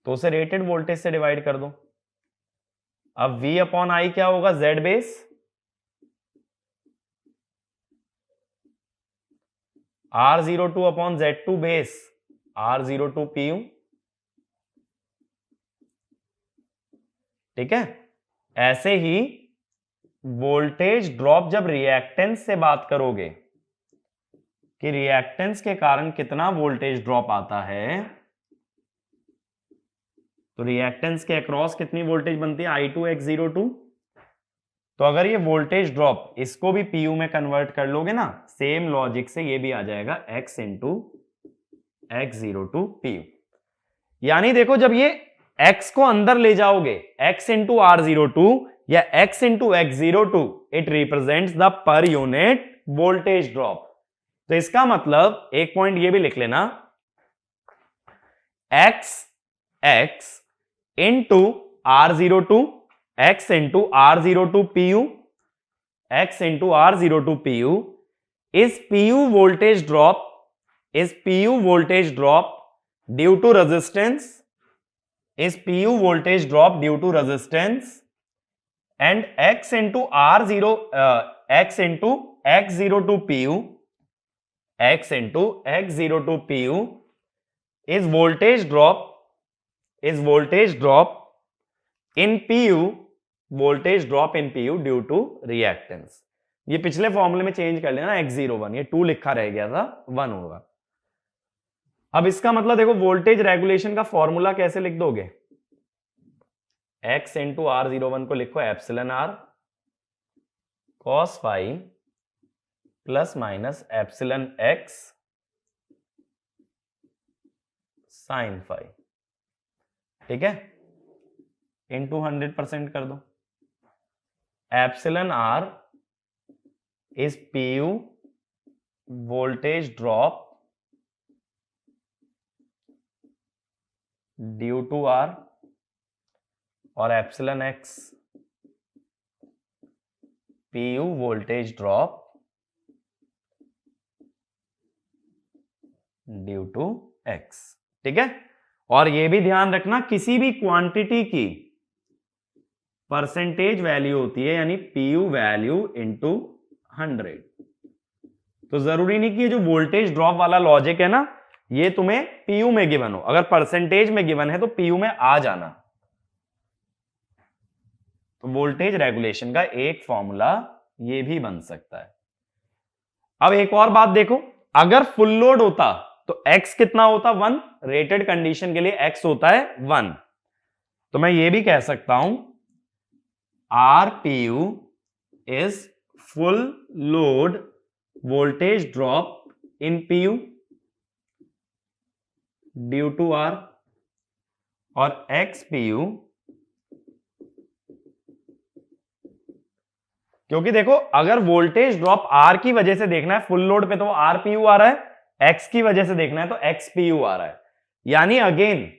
तो उसे रेटेड वोल्टेज से डिवाइड कर दो। अब V अपॉन आई क्या होगा? Z base. R02 upon Z2 base, R02 PU. ठीक है, ऐसे ही वोल्टेज ड्रॉप जब रिएक्टेंस से बात करोगे कि रिएक्टेंस के कारण कितना वोल्टेज ड्रॉप आता है, तो रिएक्टेंस के अक्रॉस कितनी वोल्टेज बनती है, I2 X02। तो अगर ये वोल्टेज ड्रॉप इसको भी पीयू में कन्वर्ट कर लोगे ना, सेम लॉजिक से ये भी आ जाएगा X इंटू X02 पीयू। यानी देखो जब ये X को अंदर ले जाओगे, X इंटू R02 या X into X02, it represents the per unit voltage drop. तो इसका मतलब एक पॉइंट ये भी लिख लेना, X into R02, X into R02 PU, X into R02 PU is PU voltage drop, is PU voltage drop due to resistance, is PU voltage drop due to resistance, and X into R0, X into X02 PU, X into X02 PU is voltage drop in PU, voltage drop in PU due to reactance। ये पिछले फॉर्मूले में change कर लेना, X01, ये 2 लिखा रह गया था, 1 होगा। अब इसका मतलब देखो वोल्टेज रेगुलेशन का फॉर्मूला कैसे लिख दोगे, X इंटू R01 को लिखो epsilon R cos phi plus minus epsilon X sine phi, ठीक है, इंटू 100% कर दो। Epsilon R is PU voltage drop due to R, और epsilon X PU voltage drop due to X, ठीक है। और ये भी ध्यान रखना, किसी भी क्वांटिटी की परसेंटेज वैल्यू होती है, यानी PU वैल्यू इंटू 100। तो जरूरी नहीं कि ये जो वोल्टेज ड्रॉप वाला लॉजिक है ना, ये तुम्हें PU में गिवन हो, अगर परसेंटेज में गिवन है तो PU में आ जाना। तो वोल्टेज रेगुलेशन का एक फॉर्मूला ये भी बन सकता है। अब एक और बात देखो, अगर फुल लोड होता तो X कितना होता, 1, रेटेड कंडीशन के लिए X होता है 1। तो मैं ये भी कह सकता हूं RPU is full load voltage drop in PU due to R, और XPU, क्योंकि देखो अगर वोल्टेज ड्रॉप R की वजह से देखना है फुल लोड पे तो RPU आ रहा है, X की वजह से देखना है तो XPU आ रहा है। यानी अगेन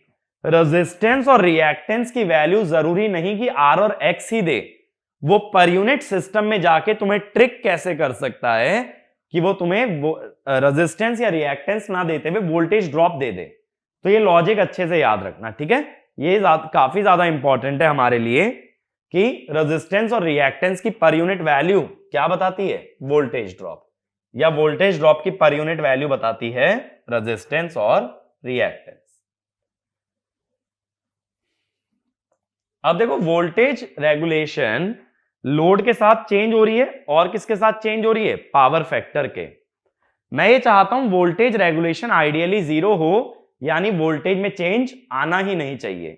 रेजिस्टेंस और रिएक्टेंस की वैल्यू जरूरी नहीं कि R और X ही दे, वो पर यूनिट सिस्टम में जाके तुम्हें ट्रिक कैसे कर सकता है कि वो तुम्हें रेजिस्टेंस या रिएक्टेंस ना देते हुए वोल्टेज ड्रॉप दे दे। तो ये लॉजिक अच्छे से याद रखना, ठीक है, ये काफी ज्यादा इंपॉर्टेंट है हमारे लिए कि रेजिस्टेंस और रिएक्टेंस की पर यूनिट वैल्यू क्या बताती है, वोल्टेज ड्रॉप, या वोल्टेज ड्रॉप की पर यूनिट वैल्यू बताती है रेजिस्टेंस और रिएक्टेंस। अब देखो वोल्टेज रेगुलेशन लोड के साथ चेंज हो रही है, और किसके साथ चेंज हो रही है, पावर फैक्टर के। मैं ये चाहता हूं वोल्टेज रेगुलेशन आइडियली 0 हो, यानी वोल्टेज में चेंज आना ही नहीं चाहिए।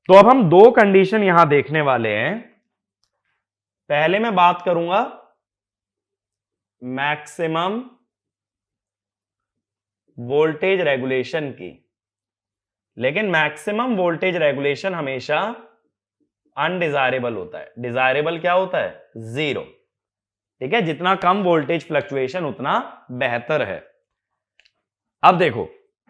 तो अब हम दो कंडीशन यहां देखने वाले हैं। पहले मैं बात करूंगा मैक्सिमम वोल्टेज रेगुलेशन की, लेकिन मैक्सिमम वोल्टेज रेगुलेशन हमेशा अनडिजायरेबल होता है। डिजायरेबल क्या होता है, 0, ठीक है, जितना कम वोल्टेज फ्लक्चुएशन उतना बेहतर है। अब देखो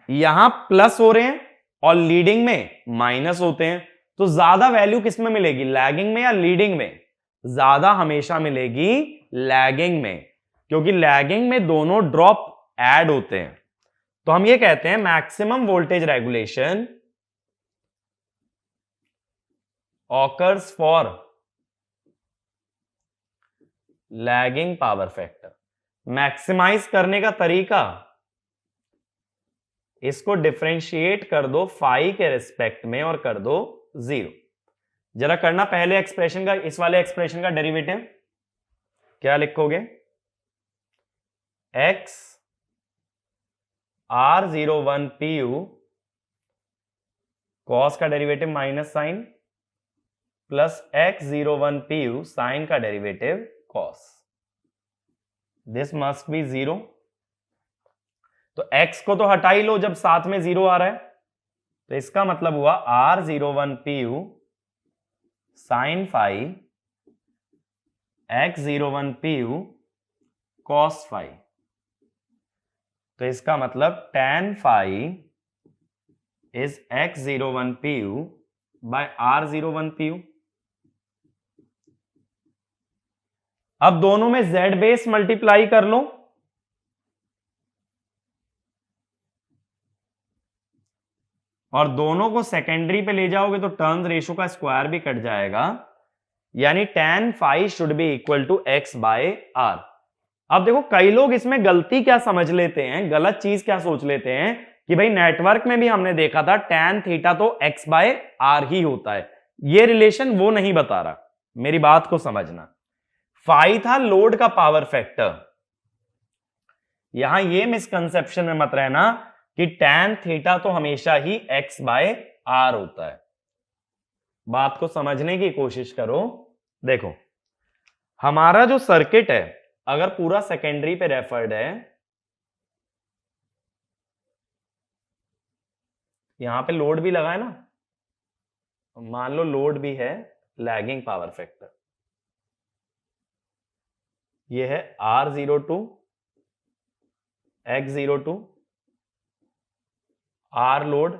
यहां प्लस हो रहे हैं और लीडिंग में माइनस होते हैं, तो ज्यादा वैल्यू किस में मिलेगी, लैगिंग में या लीडिंग में, ज्यादा हमेशा मिलेगी लैगिंग में, क्योंकि लैगिंग में दोनों ड्रॉप ऐड होते हैं। तो हम ये कहते हैं maximum voltage regulation occurs for lagging power factor. Maximise करने का तरीका, इसको डिफरेंशिएट कर दो फाई के रिस्पेक्ट में और कर दो 0। जरा करना पहले एक्सप्रेशन का, इस वाले एक्सप्रेशन का डेरिवेटिव क्या लिखोगे, x R01 PU कॉस का derivative minus sine plus x01 pu sine का derivative cos, this must be 0। तो x को तो हटा ही लो जब साथ में 0 आ रहा है, तो इसका मतलब हुआ r01 pu sine phi x01 pu cos phi. तो इसका मतलब tan phi is x01 pu by r01 pu। अब दोनों में z बेस मल्टीप्लाई कर लो, और दोनों को सेकेंडरी पे ले जाओगे तो टर्न्स रेशो का स्क्वायर भी कट जाएगा, यानी tan phi should be equal to x by r। अब देखो कई लोग इसमें गलती क्या समझ लेते हैं, गलत चीज क्या सोच लेते हैं कि भाई नेटवर्क में भी हमने देखा था tan थीटा तो x बाय r ही होता है। ये रिलेशन वो नहीं बता रहा, मेरी बात को समझना। फाई था लोड का पावर फैक्टर, यहां ये मिसकंसेप्शन में मत रहना कि tan थीटा तो हमेशा ही x बाय r होता है। बात को समझने की कोशिश करो। देखो हमारा जो सर्किट है अगर पूरा सेकेंडरी पे रेफर्ड है, यहां पे लोड भी लगा है ना, मान लो लोड भी है, लैगिंग पावर फैक्टर, ये है R02 X02 R load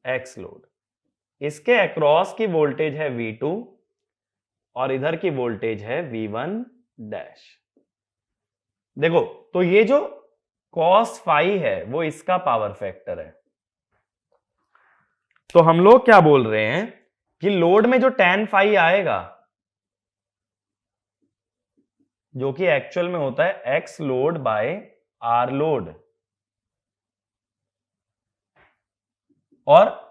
X load, इसके अक्रॉस की वोल्टेज है V2 और इधर की वोल्टेज है V1 डैश। देखो तो ये जो cos फाई है वो इसका पावर फैक्टर है। तो हम लोग क्या बोल रहे हैं कि लोड में जो tan फाई आएगा, जो कि एक्चुअल में होता है x load bye r load, और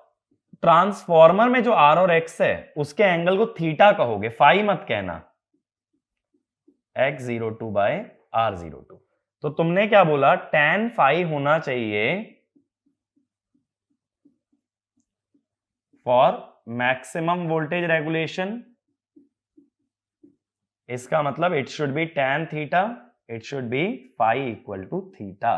ट्रांसफॉर्मर में जो r और x है उसके एंगल को थीटा कहोगे, फाई मत कहना, x02 बाय r02। तो तुमने क्या बोला, tan फाई होना चाहिए फॉर मैक्सिमम वोल्टेज रेगुलेशन, इसका मतलब it should be tan theta, it should be phi equal to theta.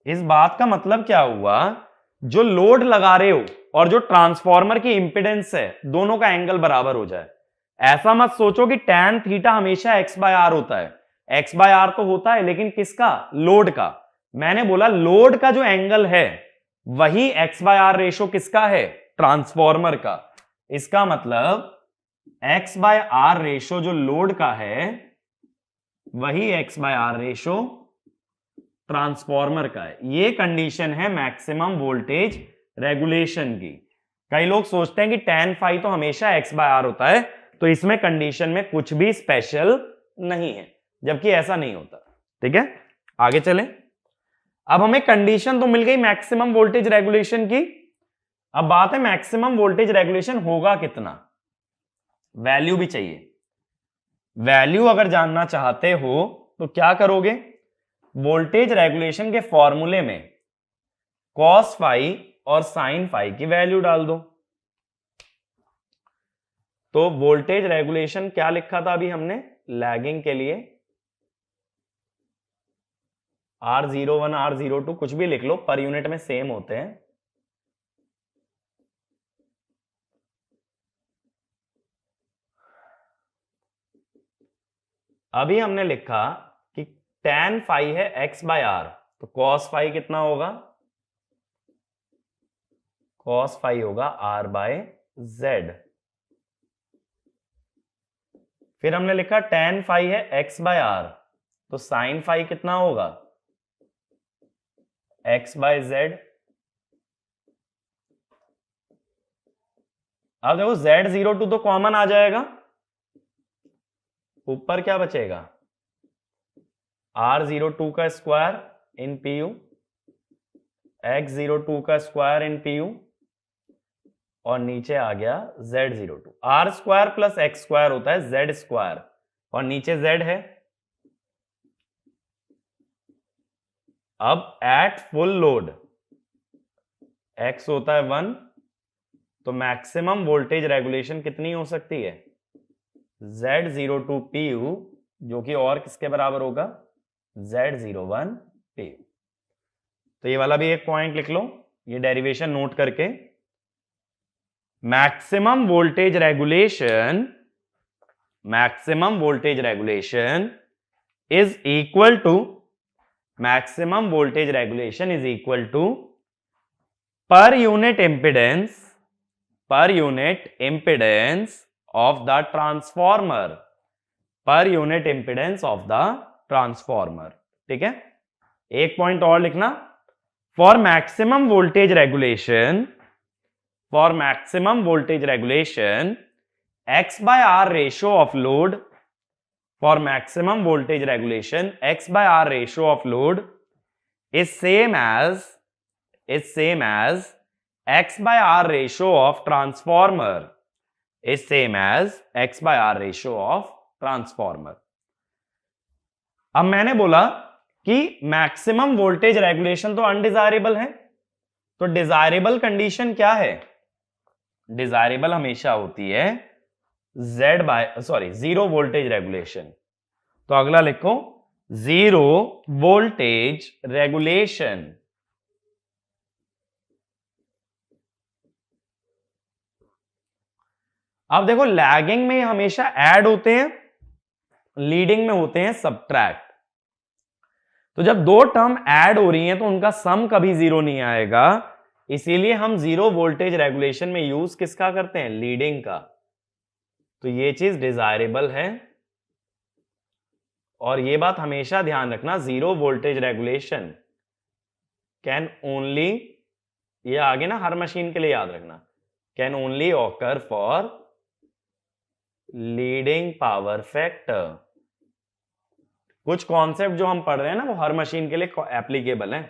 इस बात का मतलब क्या हुआ, जो लोड लगा रहे हो और जो ट्रांसफॉर्मर की इंपेडेंस है दोनों का एंगल बराबर हो जाए। ऐसा मत सोचो कि tan थीटा हमेशा x बाय आर होता है, x बाय आर तो होता है लेकिन किसका, लोड का। मैंने बोला लोड का जो एंगल है वही x बाय आर रेशो किसका है, ट्रांसफॉर्मर का। इसका मतलब x बाय आर रेशो जो लोड का है वही x by R ratio transformer का है। ये कंडीशन है मैक्सिमम वोल्टेज रेगुलेशन की। कई लोग सोचते हैं कि tan फाई तो हमेशा x बाय आर होता है, तो इसमें कंडीशन में कुछ भी स्पेशल नहीं है, जबकि ऐसा नहीं होता। ठीक है, आगे चलें। अब हमें कंडीशन तो मिल गई मैक्सिमम वोल्टेज रेगुलेशन की। अब बात है मैक्सिमम वोल्टेज रेगुलेशन होगा कितना, वैल्यू भी चाहिए। वैल्यू अगर जानना चाहते हो तो क्या करोगे, वोल्टेज रेगुलेशन के फॉर्मूले में cos फाई और sin फाई की वैल्यू डाल दो। तो वोल्टेज रेगुलेशन क्या लिखा था अभी हमने, लैगिंग के लिए R01 R02 कुछ भी लिख लो, पर यूनिट में सेम होते हैं। अभी हमने लिखा कि tan फाई है x बाय आर, तो cos फाई कितना होगा, cos फाई होगा r बाय z। फिर हमने लिखा tan फाई है x बाय आर, तो sin फाई कितना होगा, x बाय z। अब देखो Z02 तो कॉमन आ जाएगा, ऊपर क्या बचेगा, R02 का स्क्वायर इन PU, X02 का स्क्वायर इन PU, और नीचे आ गया Z02। R square plus x square होता है Z स्क्वायर, और नीचे Z है। अब एट फुल लोड x होता है 1, तो मैक्सिमम वोल्टेज रेगुलेशन कितनी हो सकती है? Z02 pu, जो कि और किसके बराबर होगा? Z01 pu। तो ये वाला भी एक पॉइंट लिख लो, ये डेरिवेशन नोट करके। Maximum voltage regulation is equal to per unit impedance of the transformer, ठीक है। एक पॉइंट और लिखना, for maximum voltage regulation x by r ratio of load is same as x by r ratio of transformer, अब मैंने बोला कि maximum voltage regulation तो अनडिजायरेबल है, तो डिजायरेबल कंडीशन क्या है? डिजायरेबल हमेशा होती है जीरो वोल्टेज रेगुलेशन। तो अगला लिखो, जीरो वोल्टेज रेगुलेशन। अब देखो, लैगिंग में हमेशा ऐड होते हैं, लीडिंग में होते हैं सब्ट्रैक्ट। तो जब दो टर्म ऐड हो रही हैं तो उनका सम कभी जीरो नहीं आएगा, इसीलिए हम जीरो वोल्टेज रेगुलेशन में यूज किसका करते हैं? लीडिंग का। तो ये चीज डिजायरेबल है, और ये बात हमेशा ध्यान रखना, zero voltage regulation can only, ये आगे ना हर मशीन के लिए याद रखना, can only occur for leading power factor. कुछ कॉन्सेप्ट जो हम पढ़ रहे हैं ना, वो हर मशीन के लिए एप्लीकेबल है।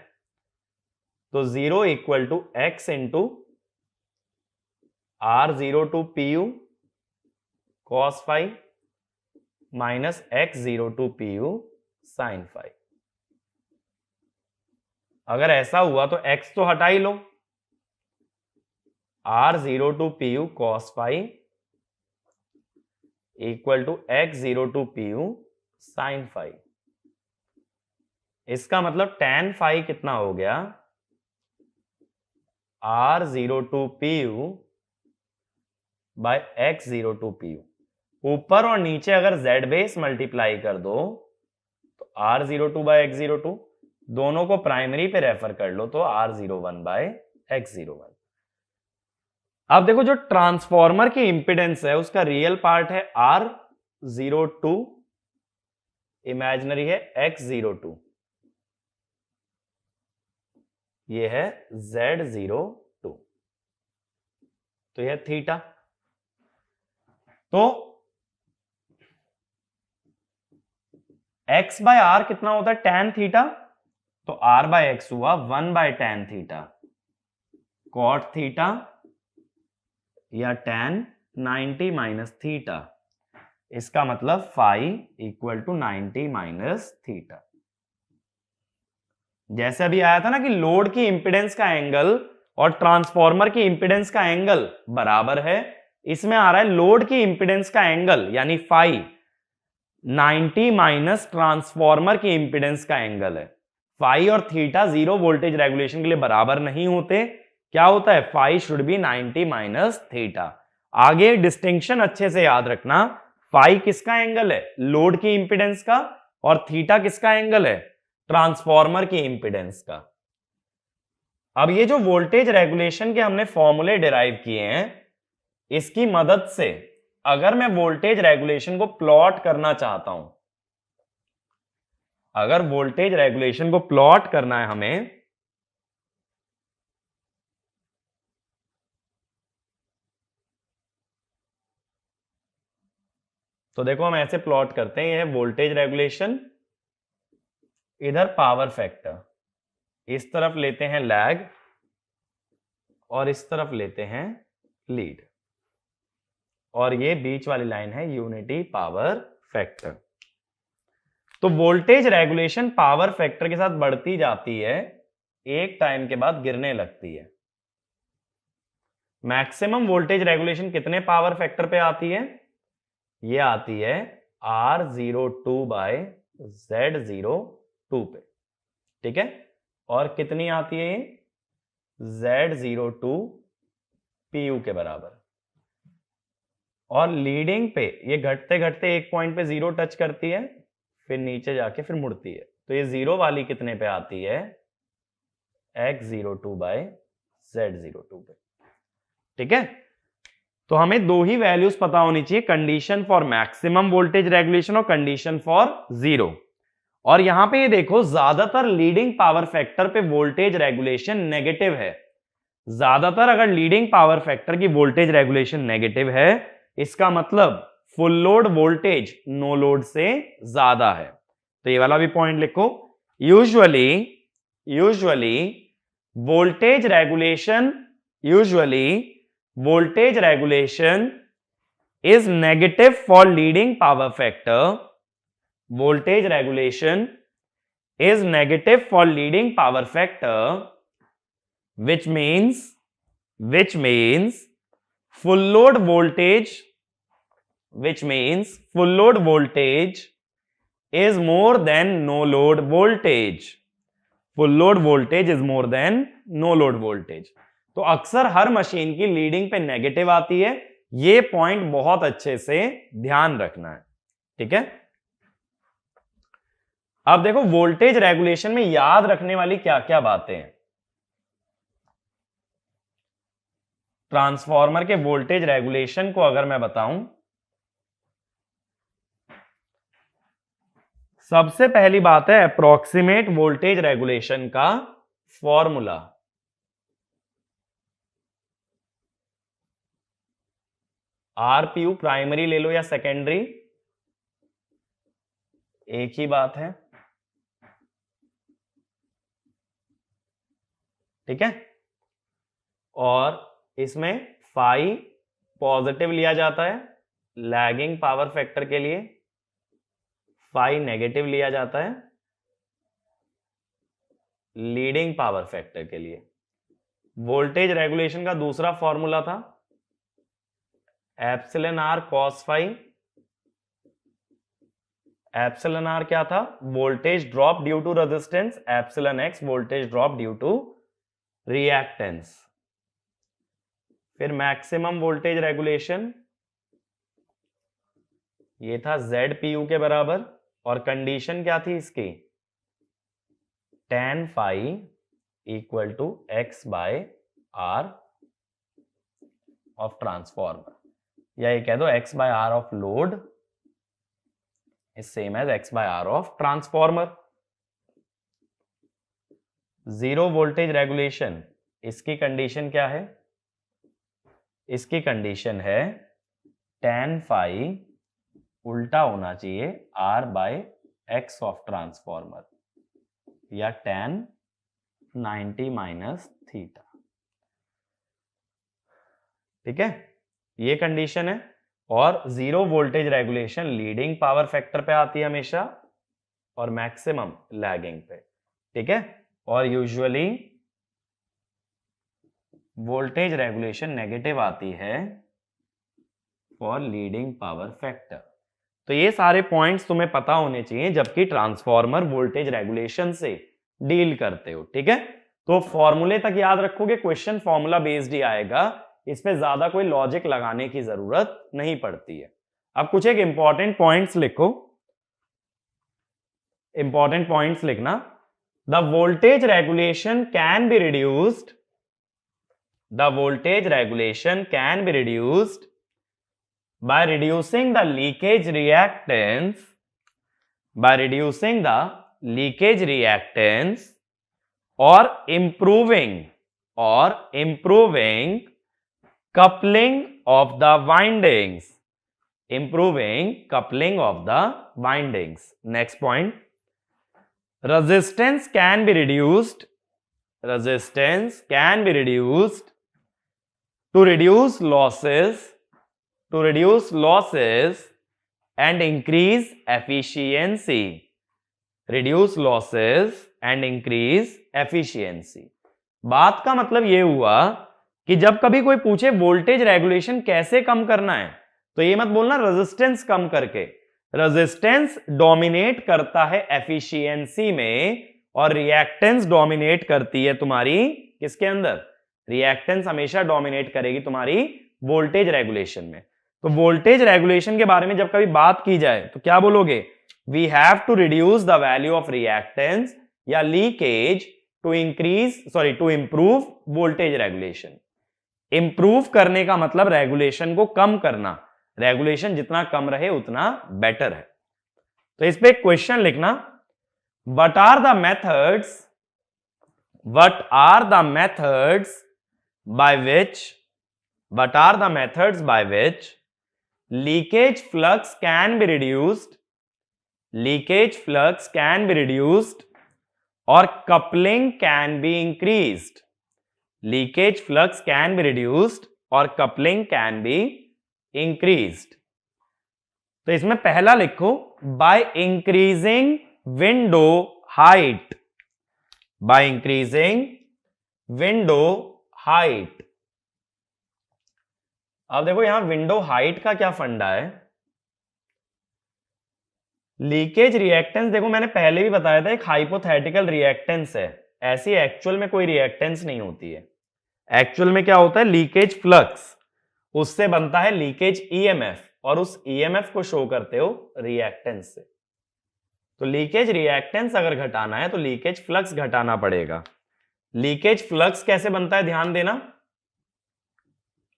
तो zero equal to x into R02 pu cos phi minus X02 pu sin phi। अगर ऐसा हुआ तो x तो हटा ही लो, R02 pu cos phi equal to X02 pu sin phi। इसका मतलब tan phi कितना हो गया? R02 pu bye X02 pu। ऊपर और नीचे अगर Z बेस मल्टीप्लाई कर दो तो R02 बाय X02, दोनों को प्राइमरी पे रेफर कर लो तो R01 बाय X01। अब देखो, जो ट्रांसफॉर्मर की इंपीडेंस है उसका रियल पार्ट है R02, इमेजिनरी है X02, ये है Z02, तो यह थीटा। तो x बाय आर कितना होता है? tan theta. तो r बाय एक्स हुआ 1 by tan theta cot theta या tan 90 माइनस थीटा। इसका मतलब phi equal to 90 minus theta. जैसे अभी आया था ना कि लोड की इंपीडेंस का एंगल और ट्रांसफॉर्मर की इंपीडेंस का एंगल बराबर है, इसमें आ रहा है लोड की इंपीडेंस का एंगल यानी फाई 90 माइनस ट्रांसफॉर्मर की इंपीडेंस का एंगल है। फाई और थीटा जीरो वोल्टेज रेगुलेशन के लिए बराबर नहीं होते, क्या होता है? Phi should be 90 minus theta. आगे डिस्टिंक्शन अच्छे से याद रखना, फाई किसका एंगल है? लोड की इंपीडेंस का, और थीटा किसका एंगल है? ट्रांसफॉर्मर की इंपीडेंस का। अब ये जो वोल्टेज रेगुलेशन के हमने फॉर्मूले डिराइव किए हैं, इसकी मदद से अगर मैं वोल्टेज रेगुलेशन को प्लॉट करना चाहता हूं, अगर वोल्टेज रेगुलेशन को प्लॉट करना है हमें, तो देखो हम ऐसे प्लॉट करते हैं, यह वोल्टेज रेगुलेशन, इधर पावर फैक्टर, इस तरफ लेते हैं लैग और इस तरफ लेते हैं लीड, और ये बीच वाली लाइन है यूनिटी पावर फैक्टर। तो वोल्टेज रेगुलेशन पावर फैक्टर के साथ बढ़ती जाती है, एक टाइम के बाद गिरने लगती है। मैक्सिमम वोल्टेज रेगुलेशन कितने पावर फैक्टर पे आती है? ये आती है R02 बाय Z02 पे, ठीक है। और कितनी आती है ये? Z02 PU के बराबर। और लीडिंग पे ये घटते घटते एक पॉइंट पे जीरो टच करती है, फिर नीचे जाके फिर मुड़ती है, तो ये जीरो वाली कितने पे आती है? X02 बाय Z02 पे, ठीक है। तो हमें दो ही वैल्यूज पता होनी चाहिए, condition for maximum voltage regulation और कंडीशन फॉर जीरो। और यहां पे ये देखो, ज्यादातर लीडिंग पावर फैक्टर पे वोल्टेज रेगुलेशन नेगेटिव है। ज्यादातर अगर लीडिंग पावर फैक्टर की वोल्टेज रेगुलेशन नेगेटिव है, इसका मतलब full load voltage no load से ज्यादा है। तो ये वाला भी पॉइंट लिखो। Usually voltage regulation is negative for leading power factor. Voltage regulation is negative for leading power factor, which means full load voltage is more than no load voltage. Full load voltage is more than no load voltage. तो अक्सर हर machine की leading पे negative आती है, ये point बहुत अच्छे से ध्यान रखना है, ठीक है। अब देखो वोल्टेज रेगुलेशन में याद रखने वाली क्या क्या बातें हैं। ट्रांसफार्मर के वोल्टेज रेगुलेशन को अगर मैं बताऊं, सबसे पहली बात है अप्रोक्सीमेट वोल्टेज रेगुलेशन का फॉर्मूला। आरपीयू प्राइमरी ले लो या सेकेंडरी, एक ही बात है, ठीक है। और इसमें फाई पॉजिटिव लिया जाता है लैगिंग पावर फैक्टर के लिए, फाई नेगेटिव लिया जाता है लीडिंग पावर फैक्टर के लिए। वोल्टेज रेगुलेशन का दूसरा फॉर्मूला था epsilon R cos phi. Epsilon R क्या था? Voltage drop due to resistance, epsilon x voltage drop due to reactance. फिर मैक्सिमम वोल्टेज रेगुलेशन, ये था ZPU के बराबर, और कंडीशन क्या थी इसकी? tan phi equal to x by r of transformer, या ये कह दो x by r of load is same as x by r of transformer. Zero voltage regulation, इसकी कंडीशन क्या है? इसकी कंडीशन है tan phi उल्टा होना चाहिए r by x of transformer, या tan 90 माइनस थीटा, ठीक है। ये कंडीशन है। और zero voltage regulation leading power factor पे आती है हमेशा, और मैक्सिमम लैगिंग पे, ठीक है। और यूजुअली वोल्टेज रेगुलेशन नेगेटिव आती है फॉर लीडिंग पावर फैक्टर। तो ये सारे पॉइंट्स तुम्हें पता होने चाहिए जबकि ट्रांसफॉर्मर वोल्टेज रेगुलेशन से डील करते हो, ठीक है। तो फॉर्मूले तक याद रखोगे, क्वेश्चन फॉर्मूला बेस्ड ही आएगा, इसमें ज्यादा कोई लॉजिक लगाने की जरूरत नहीं पड़ती है। अब कुछ एक इंपॉर्टेंट पॉइंट्स लिखो, इंपॉर्टेंट पॉइंट्स लिखना। The voltage regulation can be reduced, the voltage regulation can be reduced by reducing the leakage reactance, by reducing the leakage reactance, or improving coupling of the windings, improving coupling of the windings. Next point, resistance can be reduced, resistance can be reduced to reduce losses and increase efficiency, reduce losses and increase efficiency। बात का मतलब ये हुआ कि जब कभी कोई पूछे वोल्टेज रेगुलेशन कैसे कम करना है, तो ये मत बोलना रेजिस्टेंस कम करके। रेजिस्टेंस डोमिनेट करता है एफिशिएंसी में और रिएक्टेंस डोमिनेट करती है तुम्हारी किसके अंदर? रिएक्टेंस हमेशा डोमिनेट करेगी तुम्हारी वोल्टेज रेगुलेशन में। तो वोल्टेज रेगुलेशन के बारे में जब कभी बात की जाए तो क्या बोलोगे? We have to reduce the value of reactance या leakage to improve voltage regulation. Improve करने का मतलब रेगुलेशन को कम करना, रेगुलेशन जितना कम रहे उतना बेटर है। तो इस पे एक क्वेश्चन लिखना, what are the methods by which leakage flux can be reduced or coupling can be increased? Leakage flux can be reduced or coupling can be increased. तो इसमें पहला लिखो by increasing window height. By increasing window height. अब देखो यहां window height का क्या फंडा है। लीकेज रिएक्टेंस देखो मैंने पहले भी बताया था एक हाइपोथेटिकल रिएक्टेंस है, ऐसी एक्चुअल में कोई रिएक्टेंस नहीं होती है। एक्चुअल में क्या होता है? लीकेज फ्लक्स, उससे बनता है लीकेज ईएमएफ और उस ईएमएफ को शो करते हो रिएक्टेंस से। तो लीकेज रिएक्टेंस अगर घटाना है तो लीकेज फ्लक्स घटाना पड़ेगा। लीकेज फ्लक्स कैसे बनता है ध्यान देना।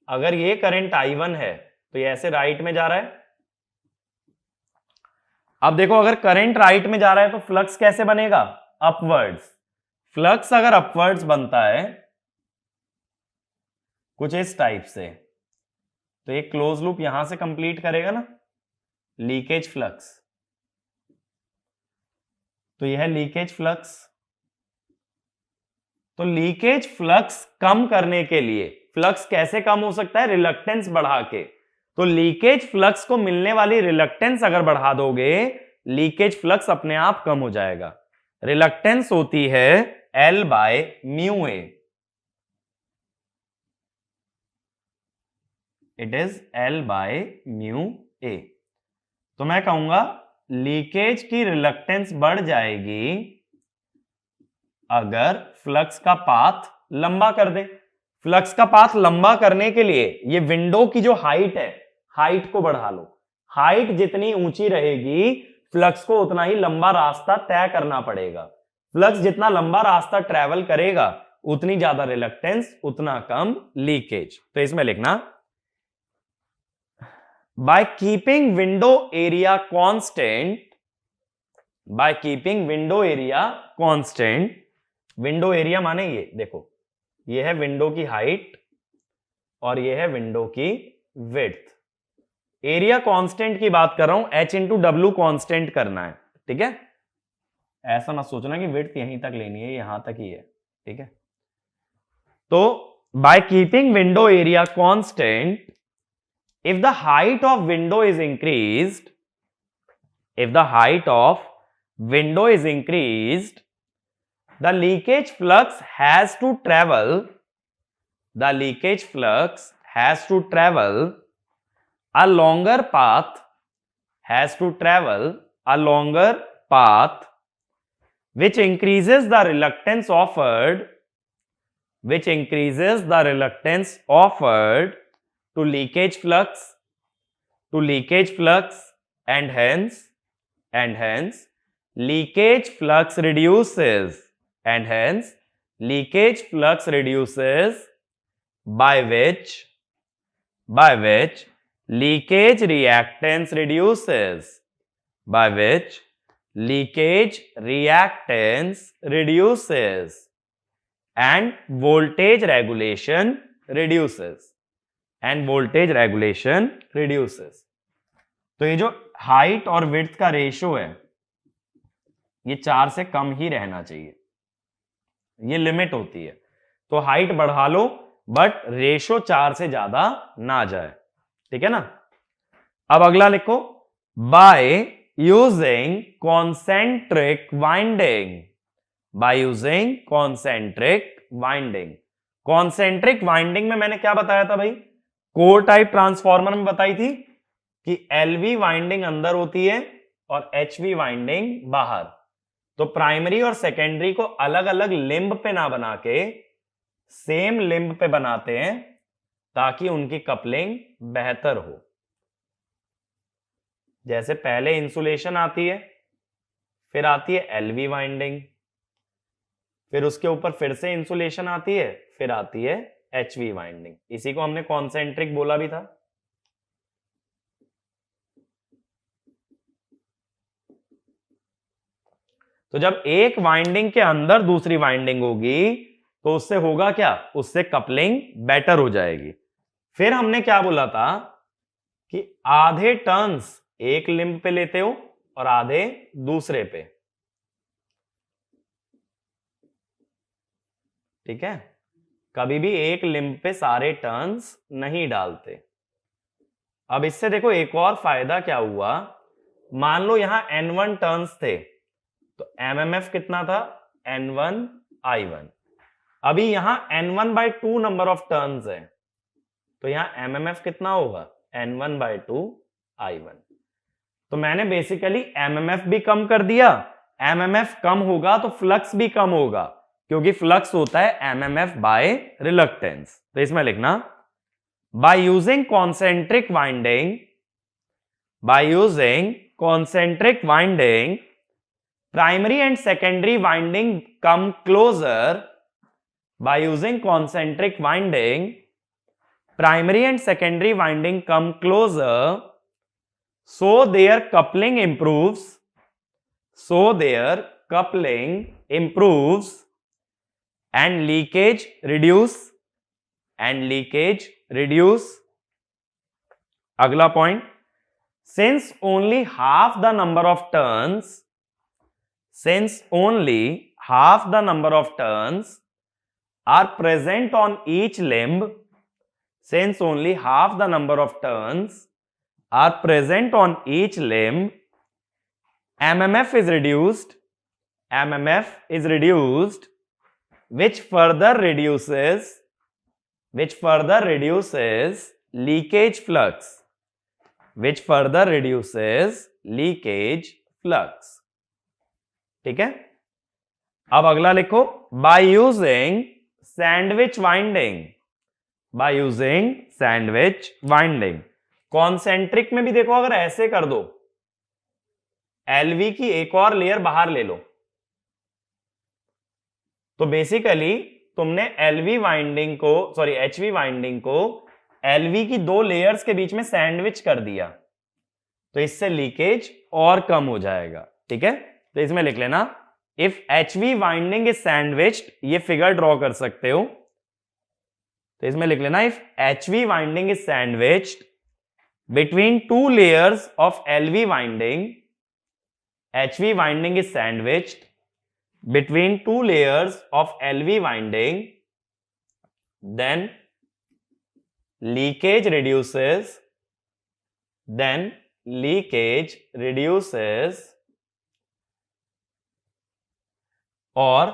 अगर ये करंट I1 है तो ये ऐसे राइट में जा रहा है। अब देखो अगर करंट राइट में जा रहा है तो फ्लक्स कैसे बनेगा? अपवर्ड्स। फ्लक्स अगर अपवर्ड्स बनता है कुछ इस टाइप से, तो ये क्लोज लूप यहां से कंप्लीट करेगा ना, लीकेज फ्लक्स। तो यह है लीकेज फ्लक्स। तो लीकेज फ्लक्स कम करने के लिए, फ्लक्स कैसे कम हो सकता है? रिलक्टेंस बढ़ा के। तो लीकेज फ्लक्स को मिलने वाली रिलक्टेंस अगर बढ़ा दोगे, लीकेज फ्लक्स अपने आप कम हो जाएगा। रिलक्टेंस होती है L by mu A, it is L by mu A. तो मैं कहूंगा लीकेज की रिलक्टेंस बढ़ जाएगी अगर फ्लक्स का पाथ लंबा कर दे। फ्लक्स का पाथ लंबा करने के लिए ये विंडो की जो हाइट है, हाइट को बढ़ा लो। हाइट जितनी ऊंची रहेगी फ्लक्स को उतना ही लंबा रास्ता तय करना पड़ेगा। फ्लक्स जितना लंबा रास्ता ट्रेवल करेगा उतनी ज्यादा रिलक्टेंस, उतना कम लीकेज। तो इसमें लिखना by keeping window area constant, window area माने ये देखो, ये है विंडो की हाइट और ये है विंडो की विड्थ। एरिया कांस्टेंट की बात कर रहा हूं, H इंटू डब्ल्यू कॉन्स्टेंट करना है, ठीक है। ऐसा मत सोचना कि विड्थ यहीं तक लेनी है, यहां तक ही है, ठीक है। तो by keeping window area constant, if the height of window is increased, the leakage flux has to travel a longer path, which increases the reluctance offered to leakage flux, and hence leakage flux reduces, by which leakage reactance reduces, and voltage regulation reduces. तो ये जो height और width का ratio है ये 4 से कम ही रहना चाहिए, ये लिमिट होती है। तो हाइट बढ़ा लो बट रेशियो 4 से ज्यादा ना जाए, ठीक है ना। अब अगला लिखो, by using concentric winding, concentric winding में मैंने क्या बताया था भाई, कोर टाइप ट्रांसफॉर्मर में बताई थी कि एलवी वाइंडिंग अंदर होती है और एचवी वाइंडिंग बाहर। तो प्राइमरी और सेकेंडरी को अलग अलग लिंब पे ना बना के सेम लिंब पे बनाते हैं ताकि उनकी कपलिंग बेहतर हो। जैसे पहले इंसुलेशन आती है, फिर आती है एलवी वाइंडिंग, फिर उसके ऊपर फिर से इंसुलेशन आती है, फिर आती है एचवी वाइंडिंग। इसी को हमने कॉन्सेंट्रिक बोला भी था। तो जब एक वाइंडिंग के अंदर दूसरी वाइंडिंग होगी तो उससे होगा क्या, उससे कपलिंग बेटर हो जाएगी। फिर हमने क्या बोला था कि आधे टर्न्स एक लिंब पे लेते हो और आधे दूसरे पे, ठीक है। कभी भी एक लिंब पे सारे टर्न्स नहीं डालते। अब इससे देखो एक और फायदा क्या हुआ, मान लो यहां N1 टर्न्स थे तो MMF कितना था, N1 I1। अभी यहां N1/2 नंबर ऑफ टर्न्स है तो यहां MMF कितना होगा, N1/2 I1। तो मैंने बेसिकली MMF भी कम कर दिया, MMF कम होगा तो फ्लक्स भी कम होगा, क्योंकि फ्लक्स होता है MMF बाय रिलक्टेंस। तो इसमें लिखना, by using concentric winding, primary and secondary winding come closer. By using concentric winding, primary and secondary winding come closer, so their coupling improves, and leakage reduce. अगला point, since only half the number of turns are present on each limb, MMF is reduced, which further reduces leakage flux, ठीक है। अब अगला लिखो, by using sandwich winding। Concentric में भी देखो, अगर ऐसे कर दो, एलवी की एक और लेयर बाहर ले लो, तो बेसिकली तुमने एचवी वाइंडिंग को एलवी की दो लेयर्स के बीच में सैंडविच कर दिया, तो इससे लीकेज और कम हो जाएगा, ठीक है। तो इसमें लिख लेना, if HV winding is sandwiched, ये फिगर ड्रॉ कर सकते हो, तो इसमें लिख लेना, if HV winding is sandwiched between two layers of LV winding, HV winding is sandwiched between two layers of LV winding, then leakage reduces, और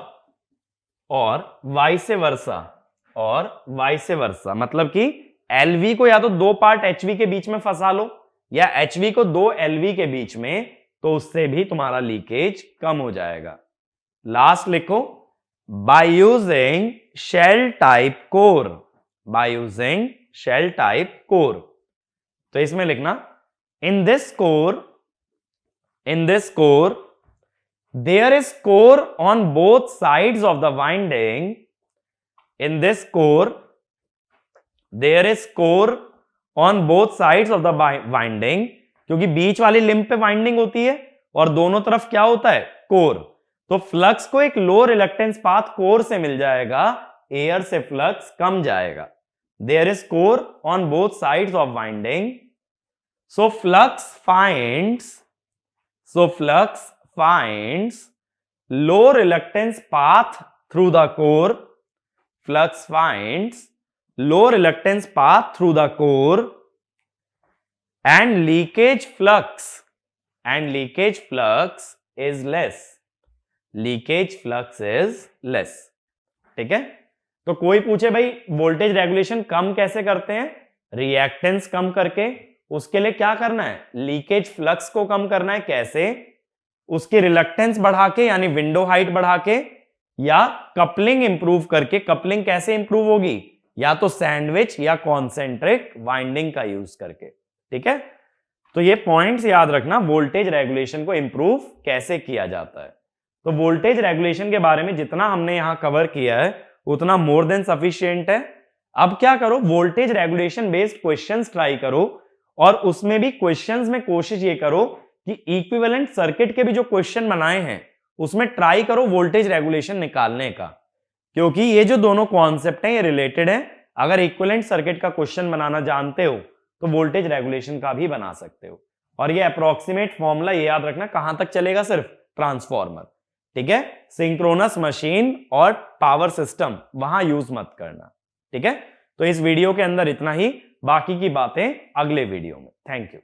vice versa, मतलब कि LV को या तो दो पार्ट HV के बीच में फंसा लो या HV को दो LV के बीच में, तो उससे भी तुम्हारा लीकेज कम हो जाएगा। लास्ट लिखो, by using shell type core, तो इसमें लिखना, in this core there is core on both sides of the winding, क्योंकि बीच वाली लिंब पे वाइंडिंग होती है और दोनों तरफ क्या होता है, कोर। तो फ्लक्स को एक लो रिलक्टेंस पाथ कोर से मिल जाएगा, एयर से फ्लक्स कम जाएगा। There is core on both sides of winding, so flux finds low reluctance path through the core, and leakage flux is less, ठीक है। तो कोई पूछे भाई वोल्टेज रेगुलेशन कम कैसे करते हैं, रिएक्टेंस कम करके, उसके लिए क्या करना है, लीकेज फ्लक्स को कम करना है, कैसे, उसकी रिलक्टेंस बढ़ा के यानी विंडो हाइट बढ़ा के, या कपलिंग इंप्रूव करके। कपलिंग कैसे इंप्रूव होगी, या तो सैंडविच या कॉन्सेंट्रिक वाइंडिंग का यूज करके। ठीक है, तो ये पॉइंट्स याद रखना, वोल्टेज रेगुलेशन को इंप्रूव कैसे किया जाता है। तो वोल्टेज रेगुलेशन के बारे में जितना हमने यहां कवर किया है उतना मोर देन सफिशिएंट है। अब क्या करो, voltage regulation based questions try करो, और उसमें भी क्वेश्चंस में कोशिश ये करो कि इक्विवेलेंट सर्किट के भी जो क्वेश्चन बनाए हैं उसमें ट्राई करो वोल्टेज रेगुलेशन निकालने का, क्योंकि ये जो दोनों कॉन्सेप्ट हैं ये रिलेटेड है। अगर इक्विवेलेंट सर्किट का क्वेश्चन बनाना जानते हो तो वोल्टेज रेगुलेशन का भी बना सकते हो। और ये अप्रोक्सीमेट फॉर्मूला ये याद रखना कहां तक चलेगा, सिर्फ ट्रांसफॉर्मर। ठीक है, सिंक्रोनस मशीन और पावर सिस्टम वहां यूज मत करना। ठीक है, तो इस वीडियो के अंदर इतना ही, बाकी की बातें अगले वीडियो में। Thank you.